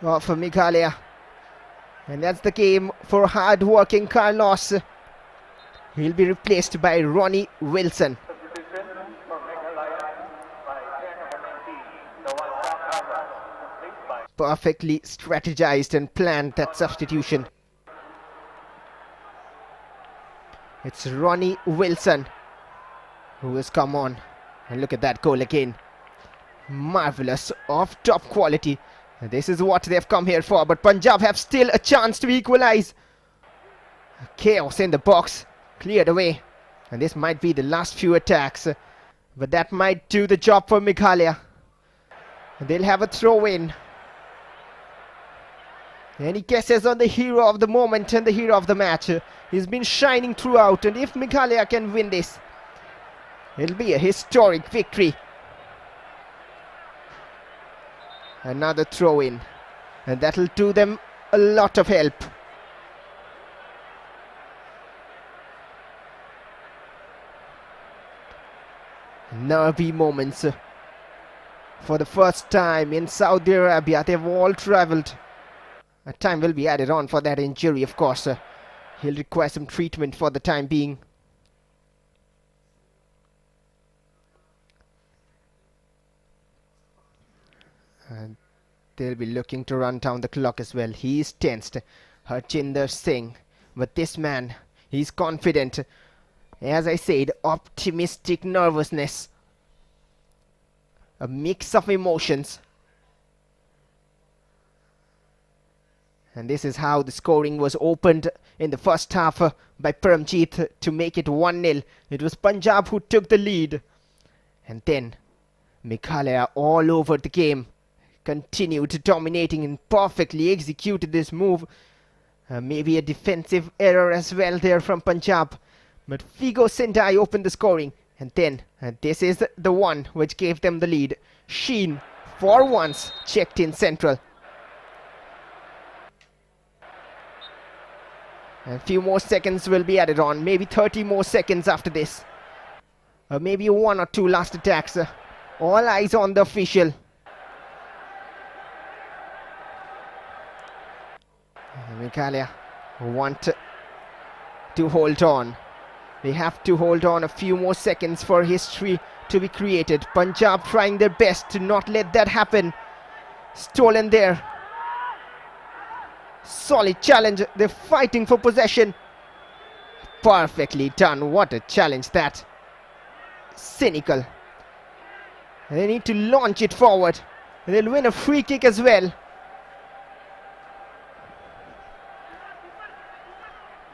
of Meghalaya. And that's the game for hard-working Carlos. He'll be replaced by Ronnie Wilson. Perfectly strategized and planned, that substitution. It's Ronnie Wilson who has come on. And look at that goal again. Marvelous, of top quality. This is what they've come here for, but Punjab have still a chance to equalize. Chaos in the box, cleared away. And this might be the last few attacks. But that might do the job for Meghalaya. And they'll have a throw in. Any guesses on the hero of the moment and the hero of the match? He's been shining throughout, and if Meghalaya can win this, it'll be a historic victory. Another throw in, and that'll do them a lot of help. Nervy moments. For the first time in Saudi Arabia, they've all travelled. A time will be added on for that injury, of course. He'll require some treatment for the time being. And they'll be looking to run down the clock as well. He's tensed, Harjinder Singh. But this man, he's confident. As I said, optimistic nervousness. A mix of emotions. And this is how the scoring was opened in the first half by Paramjeet to make it 1-0. It was Punjab who took the lead. And then Meghalaya all over the game. Continued dominating and perfectly executed this move. Maybe a defensive error as well there from Punjab. But Figo Sendai opened the scoring. And then this is the one which gave them the lead. Sheen, for once, checked in central. A few more seconds will be added on. Maybe 30 more seconds after this. Maybe 1 or 2 last attacks. All eyes on the official. Meghalaya want to hold on. They have to hold on a few more seconds for history to be created. Punjab trying their best to not let that happen. Stolen there. Solid challenge. They're fighting for possession. Perfectly done. What a challenge that. Cynical. They need to launch it forward. They'll win a free kick as well.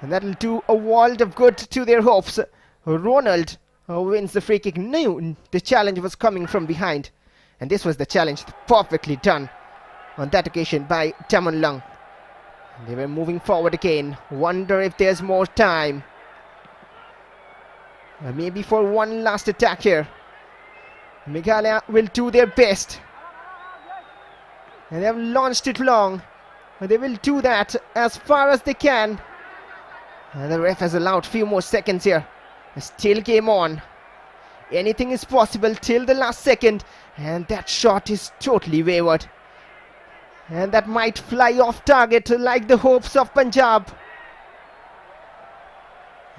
And that'll do a world of good to their hopes. Ronald wins the free kick. Knew the challenge was coming from behind. And this was the challenge perfectly done on that occasion by Taman Lung. They were moving forward again. Wonder if there's more time. Maybe for one last attack here. Meghalaya will do their best. And they have launched it long. They will do that as far as they can. And the ref has allowed a few more seconds here. Still game on. Anything is possible till the last second. And that shot is totally wayward. And that might fly off target like the hopes of Punjab.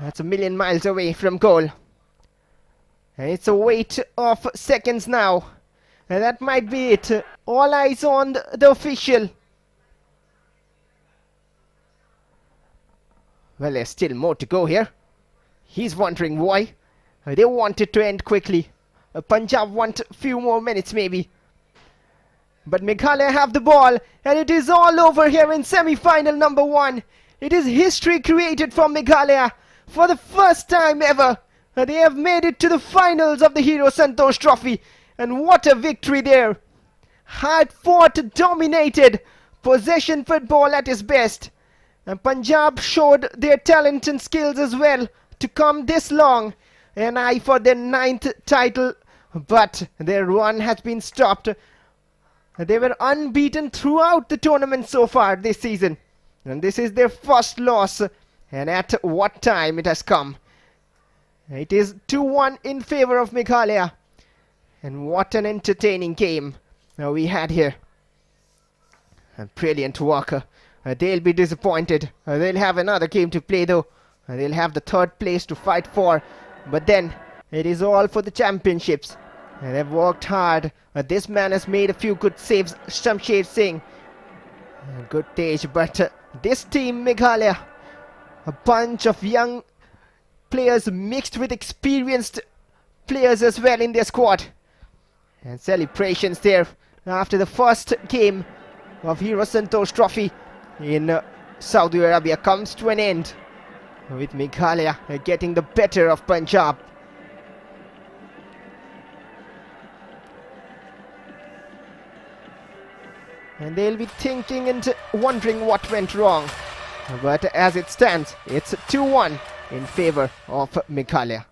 That's a million miles away from goal. And it's a wait of seconds now. And that might be it. All eyes on the official. Well, there's still more to go here. He's wondering why. They want it to end quickly. Punjab want a few more minutes maybe. But Meghalaya have the ball, and it is all over here in semi-final number 1. It is history created for Meghalaya. For the first time ever, they have made it to the finals of the Hero Santosh Trophy. And what a victory there. Hard fought, dominated, possession football at its best. And Punjab showed their talent and skills as well to come this long. An eye for their 9th title, but their run has been stopped. They were unbeaten throughout the tournament so far this season. And this is their first loss. And at what time it has come. It is 2-1 in favor of Meghalaya. And what an entertaining game we had here. Brilliant work. They'll be disappointed. They'll have another game to play though. They'll have the 3rd place to fight for. But then it is all for the championships. And they've worked hard. This man has made a few good saves. Shamsher Singh. Good stage. But this team, Meghalaya, a bunch of young players mixed with experienced players as well in their squad. And celebrations there after the first game of Hero Santosh Trophy in Saudi Arabia comes to an end. with Meghalaya getting the better of Punjab. And they'll be thinking and wondering what went wrong. But as it stands, it's 2-1 in favor of Meghalaya.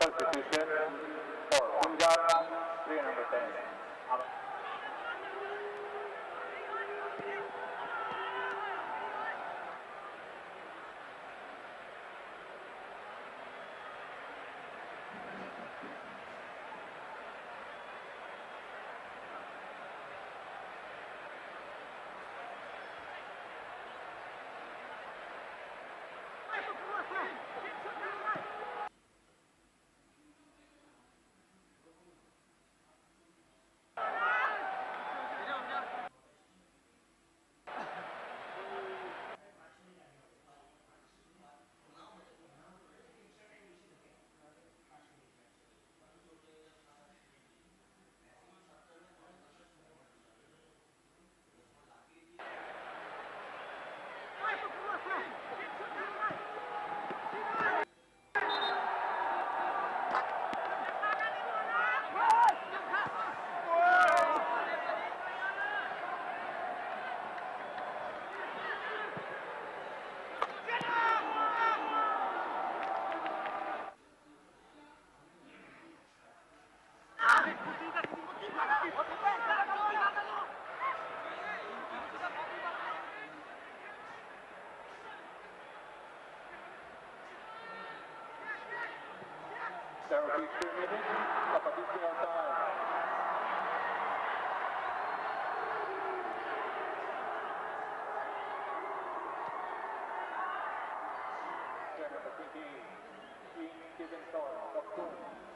Substitution for Punjab, 3 number 10. There will be 2 minutes of additional time. given time.